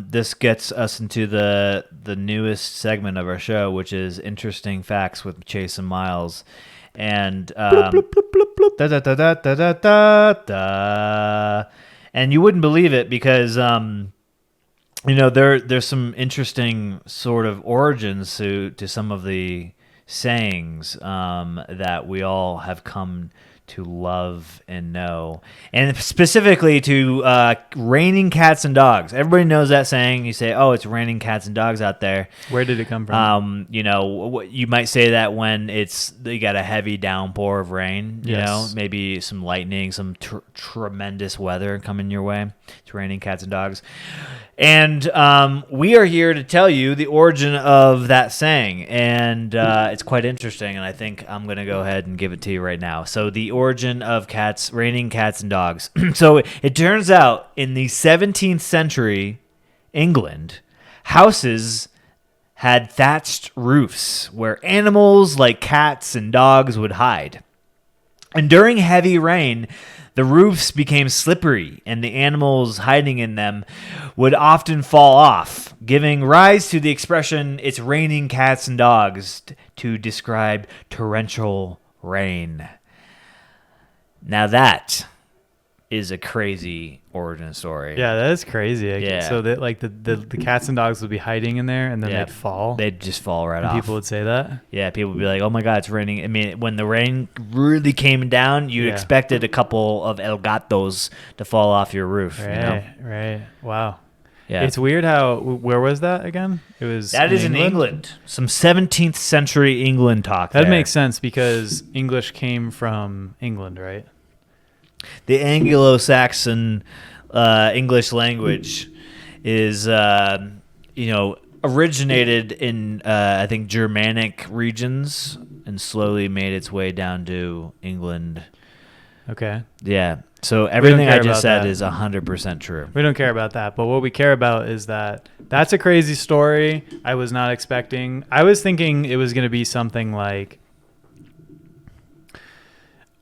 this gets us into the newest segment of our show, which is interesting facts with Chase and Myles, and da, da, da, da, da, da, da, da. And you wouldn't believe it because there's some interesting sort of origins to some of the sayings that we all have come to love and know, and specifically to raining cats and dogs. Everybody knows that saying. You say, "Oh, it's raining cats and dogs out there." Where did it come from? You might say that when you got a heavy downpour of rain. Yes. Maybe some lightning, some tremendous weather coming your way. It's raining cats and dogs. And we are here to tell you the origin of that saying, and it's quite interesting, and I think I'm going to go ahead and give it to you right now. So the origin of raining cats and dogs. So it turns out in the 17th century England, houses had thatched roofs where animals like cats and dogs would hide. And during heavy rain, the roofs became slippery, and the animals hiding in them would often fall off, giving rise to the expression, "It's raining cats and dogs," to describe torrential rain. Now that is a crazy origin story. Yeah, that is crazy. Yeah. So that like the cats and dogs would be hiding in there, and then Yeah. they'd fall. They'd just fall right and off. people would say that. Yeah, people would be like, "Oh my God, it's raining." I mean, when the rain really came down, you Yeah. expected a couple of El Gatos to fall off your roof. Right. You know? Right. Wow. Yeah. It's weird how. Where was that again? It was. That is in England. Some 17th century England talk. That there. makes sense because English came from England, right? The Anglo-Saxon English language is, originated in, I think, Germanic regions and slowly made its way down to England. Okay. Yeah. So everything I care just about said that. is 100% true. We don't care about that, but what we care about is that's a crazy story. I was not expecting. I was thinking it was going to be something like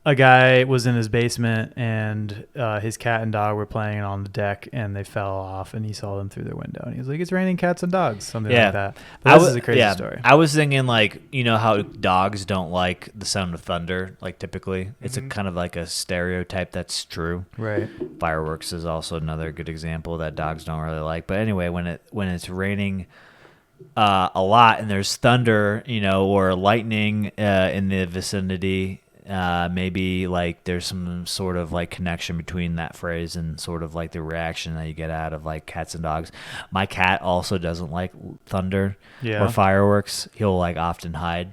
a guy was in his basement and his cat and dog were playing on the deck and they fell off and he saw them through their window and he was like, "It's raining cats and dogs," something Yeah. like that. But this is a crazy story. I was thinking like, you know how dogs don't like the sound of thunder, like typically. It's a kind of like a stereotype that's true. Right. Fireworks is also another good example that dogs don't really like. But anyway, when it's raining a lot and there's thunder, or lightning in the vicinity, maybe like there's some sort of like connection between that phrase and sort of like the reaction that you get out of like cats and dogs. My cat also doesn't like thunder or fireworks. He'll like often hide.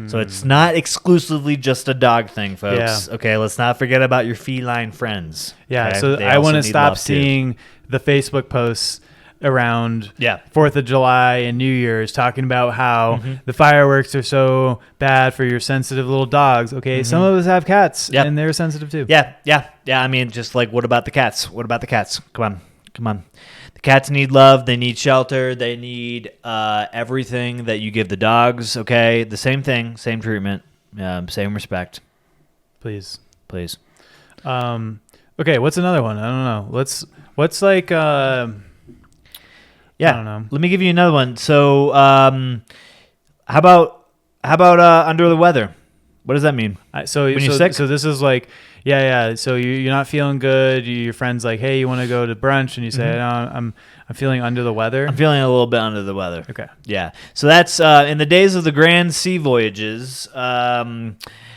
So it's not exclusively just a dog thing, folks. Yeah. Okay, let's not forget about your feline friends. Yeah. okay? So They I also want to need stop love, too. seeing the Facebook posts around Yeah. 4th of July and New Year's talking about how Mm-hmm. the fireworks are so bad for your sensitive little dogs. Okay, some of us have cats Yep. and they're sensitive too. Yeah. I mean, just like, what about the cats? Come on. The cats need love. They need shelter. They need everything that you give the dogs. Okay, the same thing, same treatment, same respect. Please. Okay, what's another one? I don't know. What's like Yeah, I don't know. Let me give you another one. So, how about under the weather? What does that mean? So When you're so, sick? so this is like yeah. So you're not feeling good. Your friend's like, "Hey, you want to go to brunch?" And you say, "No, I'm feeling under the weather." I'm feeling a little bit under the weather. Okay. Yeah. So that's in the days of the grand sea voyages.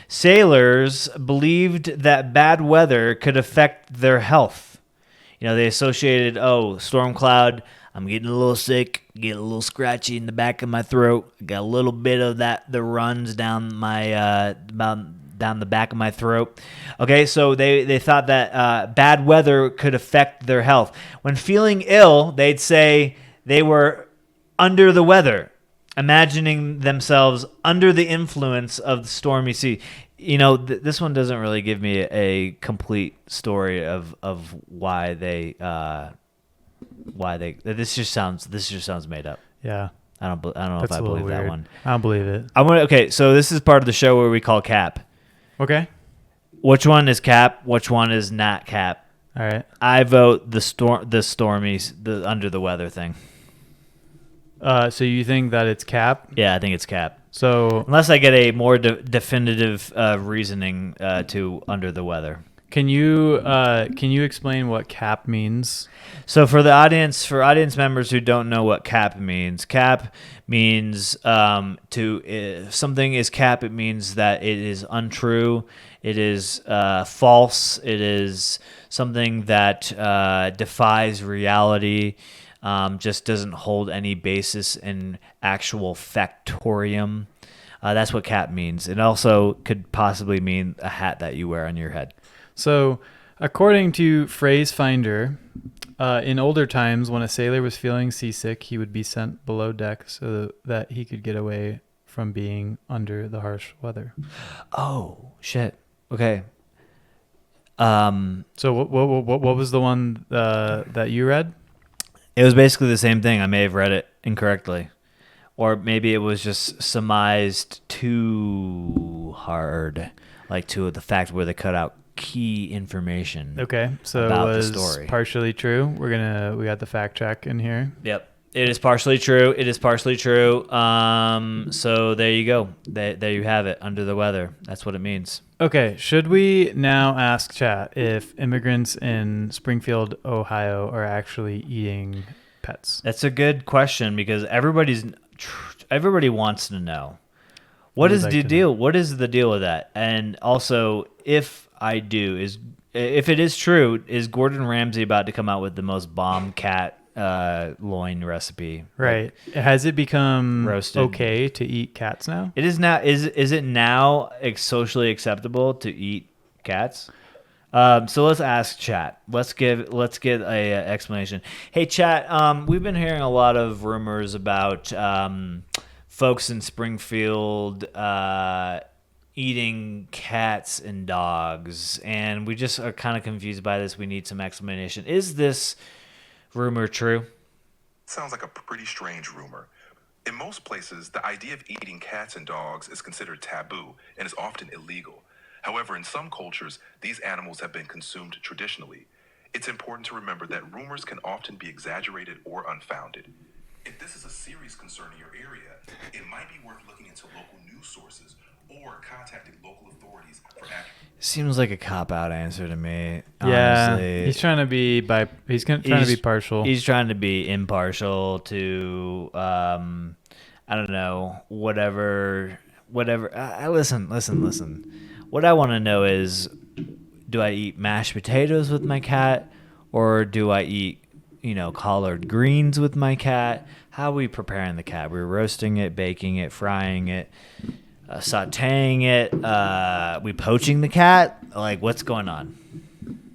Sailors believed that bad weather could affect their health. They associated, storm cloud. I'm getting a little sick, getting a little scratchy in the back of my throat. Got a little bit of that runs down my down the back of my throat. Okay, so they thought that bad weather could affect their health. When feeling ill, they'd say they were under the weather, imagining themselves under the influence of the stormy sea. This one doesn't really give me a complete story of why they this just sounds made up. Yeah. I don't know That's if I a little believe that weird. one. I don't believe it. Okay, so this is part of the show where we call Cap. Okay. Which one is Cap? Which one is not Cap? All right. I vote the under the weather thing. So you think that it's Cap? Yeah, I think it's Cap. So Unless I get a more definitive reasoning to under the weather. can you explain what Cap means? So for audience members who don't know what cap means if something is cap, it means that it is untrue, it is false, it is something that defies reality, just doesn't hold any basis in actual factorium. That's what cap means. It also could possibly mean a hat that you wear on your head. So according to Phrase Finder, in older times, when a sailor was feeling seasick, he would be sent below deck so that he could get away from being under the harsh weather. Oh, shit. Okay. So what was the one that you read? It was basically the same thing. I may have read it incorrectly. or maybe it was just surmised too hard, like to the fact where they cut out key information. Okay, so about it was the story. partially true. We got the fact check in here. Yep. It is partially true. It is partially true. So there you go. There you have it. Under the weather. That's what it means. Okay, should we now ask chat if immigrants in Springfield, Ohio are actually eating pets? That's a good question because everybody wants to know. What is the deal? What is the deal with that? And also, if it is true, is Gordon Ramsay about to come out with the most bomb cat loin recipe? Right. Has it become roasted. okay to eat cats now? It is now. Is it now socially acceptable to eat cats? So let's ask chat. Let's get a explanation. Hey chat, we've been hearing a lot of rumors about folks in Springfield eating cats and dogs, and we just are kind of confused by this. We need some explanation. Is this rumor true? Sounds like a pretty strange rumor. In most places, the idea of eating cats and dogs is considered taboo and is often illegal. However, in some cultures, these animals have been consumed traditionally. It's important to remember that rumors can often be exaggerated or unfounded. If this is a serious concern in your area, it might be worth looking into local news sources or contacting local authorities for accurate. Seems like a cop-out answer to me. Yeah, honestly. he's trying to be trying to be partial. He's trying to be impartial to, I don't know, whatever. Listen. What I want to know is, do I eat mashed potatoes with my cat, or do I eat, collard greens with my cat? How are we preparing the cat? We're roasting it, baking it, frying it, sautéing it. We poaching the cat? Like, what's going on?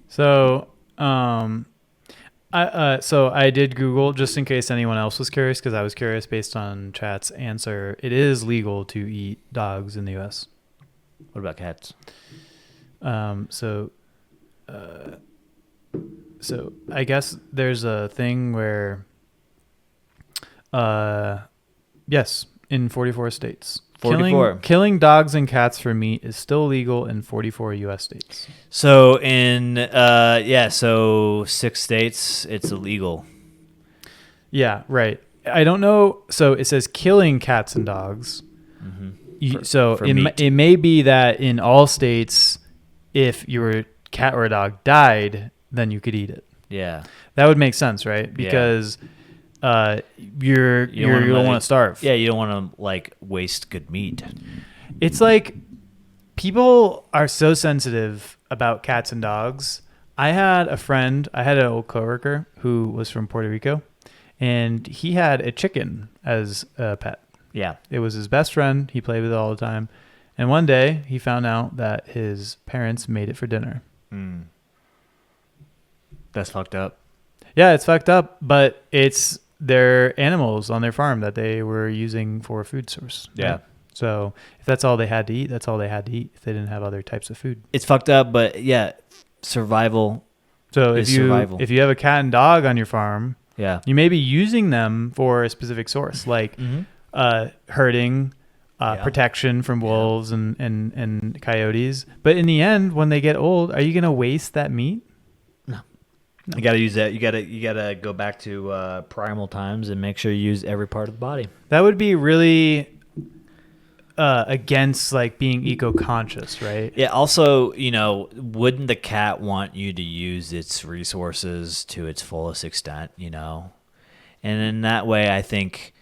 So, I did Google just in case anyone else was curious, because I was curious based on chat's answer. It is legal to eat dogs in the U.S. What about cats? So I guess there's a thing where, yes, in 44 states. 44. Killing dogs and cats for meat is still legal in 44 U.S. states. So so 6 states, it's illegal. Yeah, right. I don't know. So it says killing cats and dogs. Mm-hmm. So meat. It may be that in all states, if your cat or a dog died, then you could eat it. Yeah. That would make sense, right? Because you don't want to starve. Yeah, you don't want to waste good meat. It's like people are so sensitive about cats and dogs. I had an old coworker who was from Puerto Rico, and he had a chicken as a pet. Yeah. It was his best friend. He played with it all the time. And one day he found out that his parents made it for dinner. Mm. That's fucked up. Yeah, it's fucked up, but it's their animals on their farm that they were using for a food source. Yeah. Right? So if that's all they had to eat, that's all they had to eat if they didn't have other types of food. It's fucked up, but yeah, survival. So if you have a cat and dog on your farm, yeah, you may be using them for a specific source, like herding, protection from wolves and coyotes. But in the end, when they get old, are you going to waste that meat? No. You got to use that. You got to go back to primal times and make sure you use every part of the body. That would be really against being eco-conscious, right? Yeah. Also, wouldn't the cat want you to use its resources to its fullest extent? And in that way, I think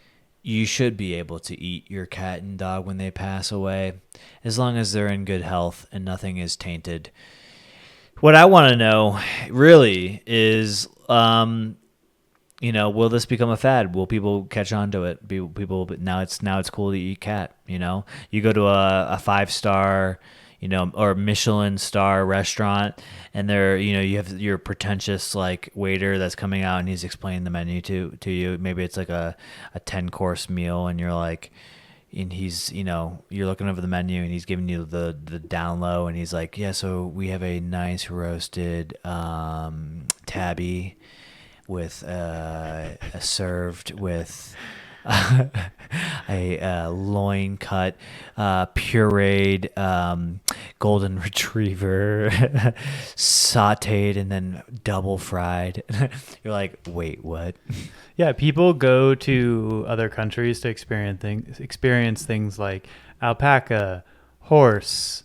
you should be able to eat your cat and dog when they pass away, as long as they're in good health and nothing is tainted. What I want to know really is, will this become a fad? Will people catch on to it? Now it's cool to eat cat. You go to a 5-star, or Michelin star restaurant, and you have your pretentious waiter that's coming out and he's explaining the menu to you. Maybe it's a 10-course meal, and you're and he's you're looking over the menu and he's giving you the down low, and he's like, yeah, so we have a nice roasted tabby with served with a loin cut, pureed golden retriever, sautéed and then double fried. You're like, wait, what? Yeah, people go to other countries to experience things like alpaca, horse,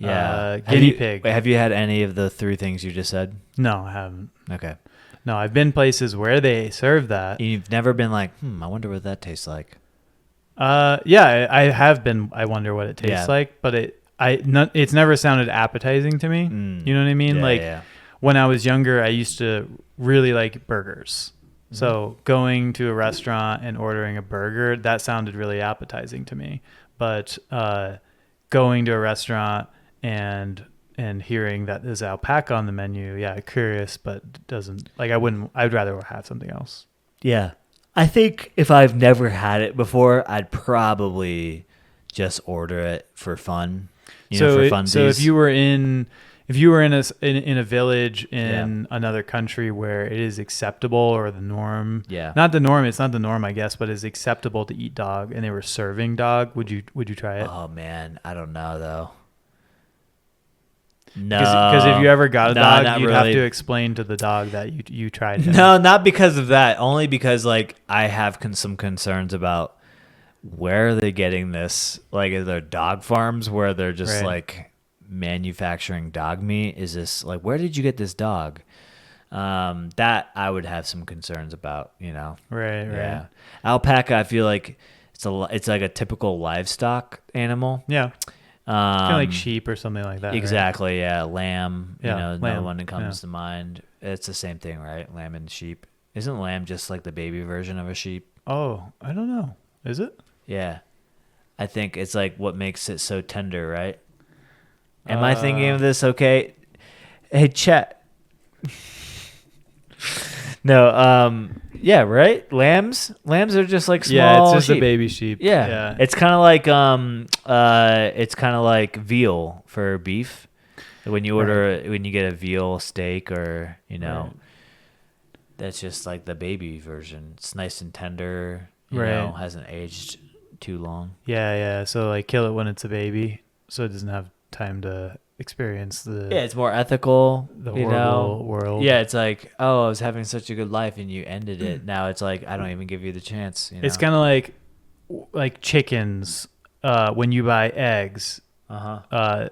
guinea pig. Wait, have you had any of the three things you just said? No, I haven't. Okay. No, I've been places where they serve that. You've never been like, I wonder what that tastes like. Yeah, I have been. I wonder what it tastes Yeah. like, but it's never sounded appetizing to me. You know what I mean? Yeah, like yeah. when I was younger, I used to really like burgers. So going to a restaurant and ordering a burger, that sounded really appetizing to me. But going to a restaurant and hearing that there's alpaca on the menu, yeah, curious, but doesn't like I wouldn't. I'd rather have something else. Yeah. I think if I've never had it before, I'd probably just order it for fun. For funsies. So if you were in a village in another country where it is acceptable or the norm, not the norm, it's not the norm, I guess, but it's acceptable to eat dog, and they were serving dog, would you try it? Oh man, I don't know though. No, because if you ever got a dog, you'd have really. to explain to the dog that you tried it. No, not because of that. Only because like I have some concerns about where are they getting this? Like, are there dog farms where they're just like manufacturing dog meat? Is this like, where did you get this dog? That I would have some concerns about. Right. Yeah, alpaca. I feel like it's like a typical livestock animal. Yeah. Kind of like sheep or something like that. Exactly. Right? Yeah. Lamb. Another lamb. one that comes to mind. It's the same thing, right? Lamb and sheep. Isn't lamb just like the baby version of a sheep? Oh, I don't know. Is it? Yeah. I think it's like what makes it so tender, right? Am I thinking of this okay? Hey, chat. No, yeah, right? Lambs are just like small Yeah, it's just sheep. a baby sheep. Yeah. It's kind of like veal for beef. When you when you get a veal steak or, that's just like the baby version. It's nice and tender, hasn't aged too long. Yeah. So like kill it when it's a baby so it doesn't have time to experience the it's more ethical, horrible world. Yeah, it's like, oh, I was having such a good life and you ended it. Now it's like I don't even give you the chance. It's kind of like chickens. When you buy eggs, the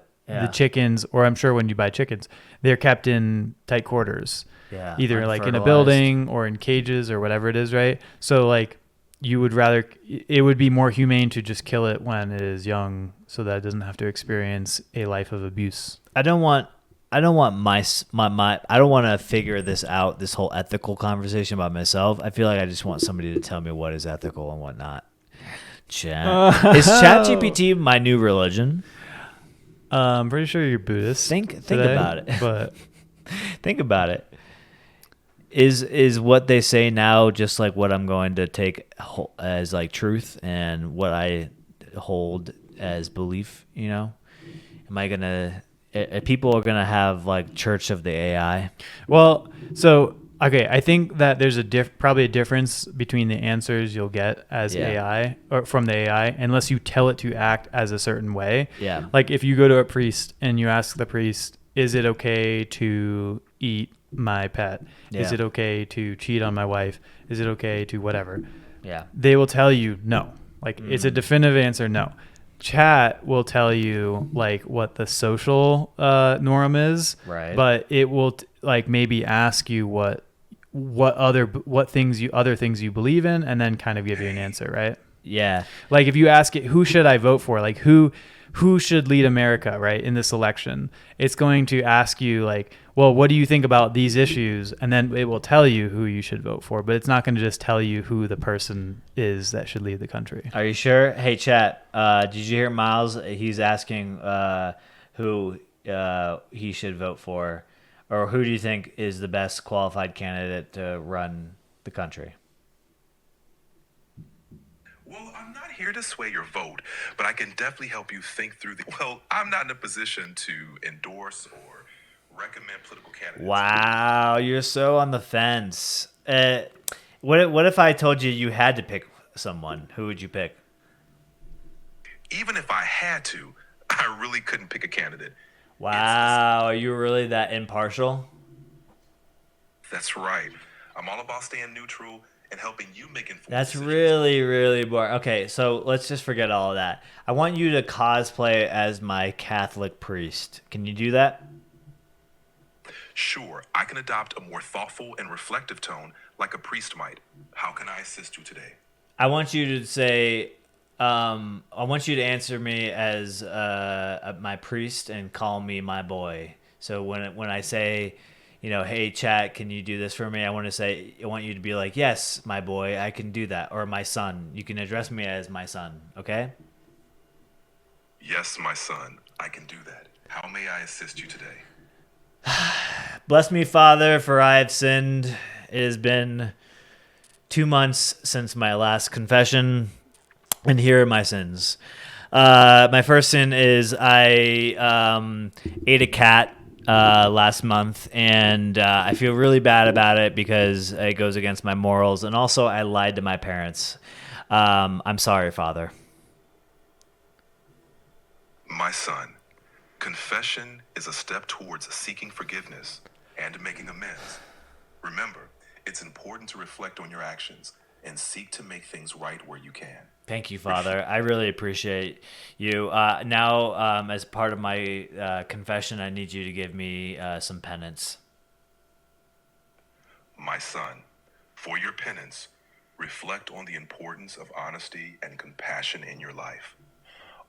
chickens, or I'm sure when you buy chickens, they're kept in tight quarters. Yeah, either like in a building or in cages or whatever it is, right? So like you would rather, it would be more humane to just kill it when it is young so that it doesn't have to experience a life of abuse. I don't want I don't want to figure this out, this whole ethical conversation by myself. I feel like I just want somebody to tell me what is ethical and what not. Chat. Is ChatGPT my new religion? I'm pretty sure you're Buddhist. Think today, about it. But think about it. Is what they say now just like what I'm going to take as like truth and what I hold as belief, you know? Am I going to people are going to have like Church of the AI? Well, so okay, I think that there's probably a difference between the answers you'll get as AI or from the AI, unless you tell it to act as a certain way. Yeah. Like if you go to a priest and you ask the priest, is it okay to eat my pet? Yeah. Is it okay to cheat on my wife? Is it okay to whatever? Yeah. They will tell you no. Like it's a definitive answer, no. Chat will tell you like what the social norm is, right? But it will like maybe ask you what other things you believe in, and then kind of give you an answer, right? Yeah. Like if you ask it, who should I vote for? Like who should lead America, right, in this election? It's going to ask you like, well, what do you think about these issues? And then it will tell you who you should vote for, but it's not going to just tell you who the person is that should lead the country. Are you sure? Hey, chat, did you hear Myles? He's asking who he should vote for, or who do you think is the best qualified candidate to run the country? Well, I'm not here to sway your vote, but I can definitely help you think through well, I'm not in a position to endorse or recommend political candidates. Wow, you're so on the fence. What if I told you had to pick someone, who would you pick? Even if I had to, I really couldn't pick a candidate. Wow, are you really that impartial? That's right. I'm all about staying neutral and helping you make informed That's decisions. really, really boring. Okay, so let's just forget all of that. I want you to cosplay as my Catholic priest. Can you do that? Sure, I can adopt a more thoughtful and reflective tone like a priest might. How can I assist you today? I want you to say, I want you to answer me as my priest and call me my boy. So when I say, hey, chat, can you do this for me? I want you to be like, yes, my boy, I can do that. Or my son. You can address me as my son, okay? Yes, my son, I can do that. How may I assist you today? Bless me, Father, for I have sinned. It has been 2 months since my last confession, and here are my sins. My first sin is I ate a cat last month, and I feel really bad about it because it goes against my morals, and also I lied to my parents. I'm sorry, Father. My son, confession is a step towards seeking forgiveness and making amends. Remember, it's important to reflect on your actions and seek to make things right where you can. Thank you, Father. I really appreciate you. Now, as part of my confession, I need you to give me some penance. My son, for your penance, reflect on the importance of honesty and compassion in your life.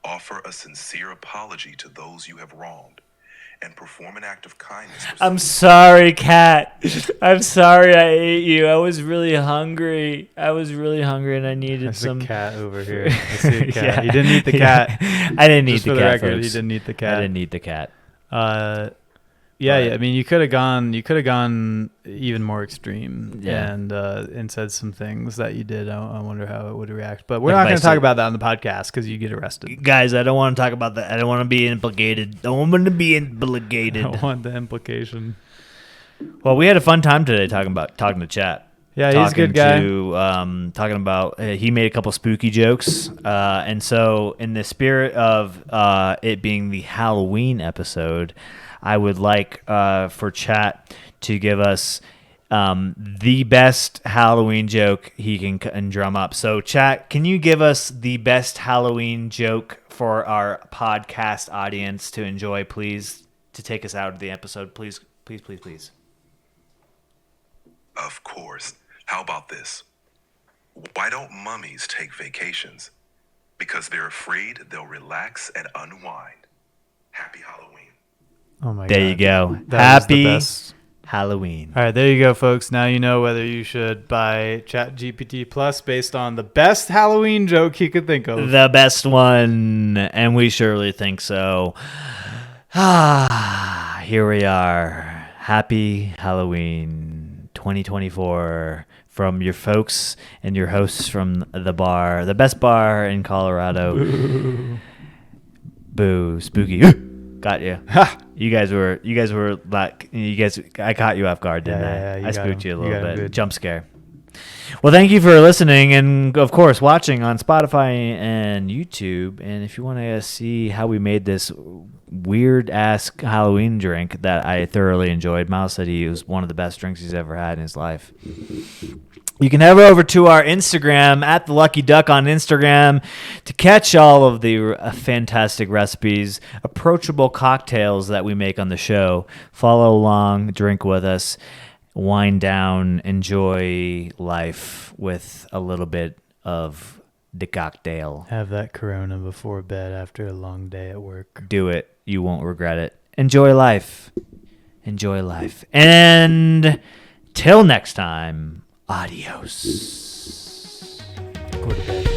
Offer a sincere apology to those you have wronged, and perform an act of kindness. I'm sorry, cat. I'm sorry I ate you. I was really hungry. And I needed There's some. a cat over here. I see a cat. Yeah. He didn't eat the cat. I didn't eat Just the for cat. the record, Folks. he didn't eat the cat. I didn't eat the cat. Yeah, But- I mean, you could have gone even more extreme, Yeah. and said some things that you did. I wonder how it would react. But we're Like not if I going to talk said- about that on the podcast because you get arrested. Guys, I don't want to talk about that. I don't want to be implicated. I don't want to be I implicated. don't want the implication. Well, we had a fun time today talking to chat. Yeah, he's a good guy. Talking about he made a couple spooky jokes, and so in the spirit of it being the Halloween episode, I would like for chat to give us the best Halloween joke he can drum up. So, chat, can you give us the best Halloween joke for our podcast audience to enjoy, please, to take us out of the episode, please, please, please, please. Of course. How about this? Why don't mummies take vacations? Because they're afraid they'll relax and unwind. Happy Halloween. Oh my god! There you go. That is the Happy best. Halloween. All right, there you go, folks. Now you know whether you should buy ChatGPT Plus based on the best Halloween joke he could think of. The best one, and we surely think so. Here we are. Happy Halloween 2024 from your folks and your hosts from the bar, the best bar in Colorado. Boo, spooky. Got you. You guys were like, I caught you off guard, didn't I? you I got spooked him. you a You little got him bit. good. Jump scare. Well, thank you for listening and, of course, watching on Spotify and YouTube. And if you want to see how we made this weird-ass Halloween drink that I thoroughly enjoyed, Miles said it was one of the best drinks he's ever had in his life. You can head over to our Instagram, at The Lucky Duck on Instagram, to catch all of the fantastic recipes, approachable cocktails that we make on the show. Follow along, drink with us, wind down, enjoy life with a little bit of the cocktail. Have that Corona before bed after a long day at work. Do it. You won't regret it. Enjoy life. Enjoy life. And till next time, adios. Go to bed.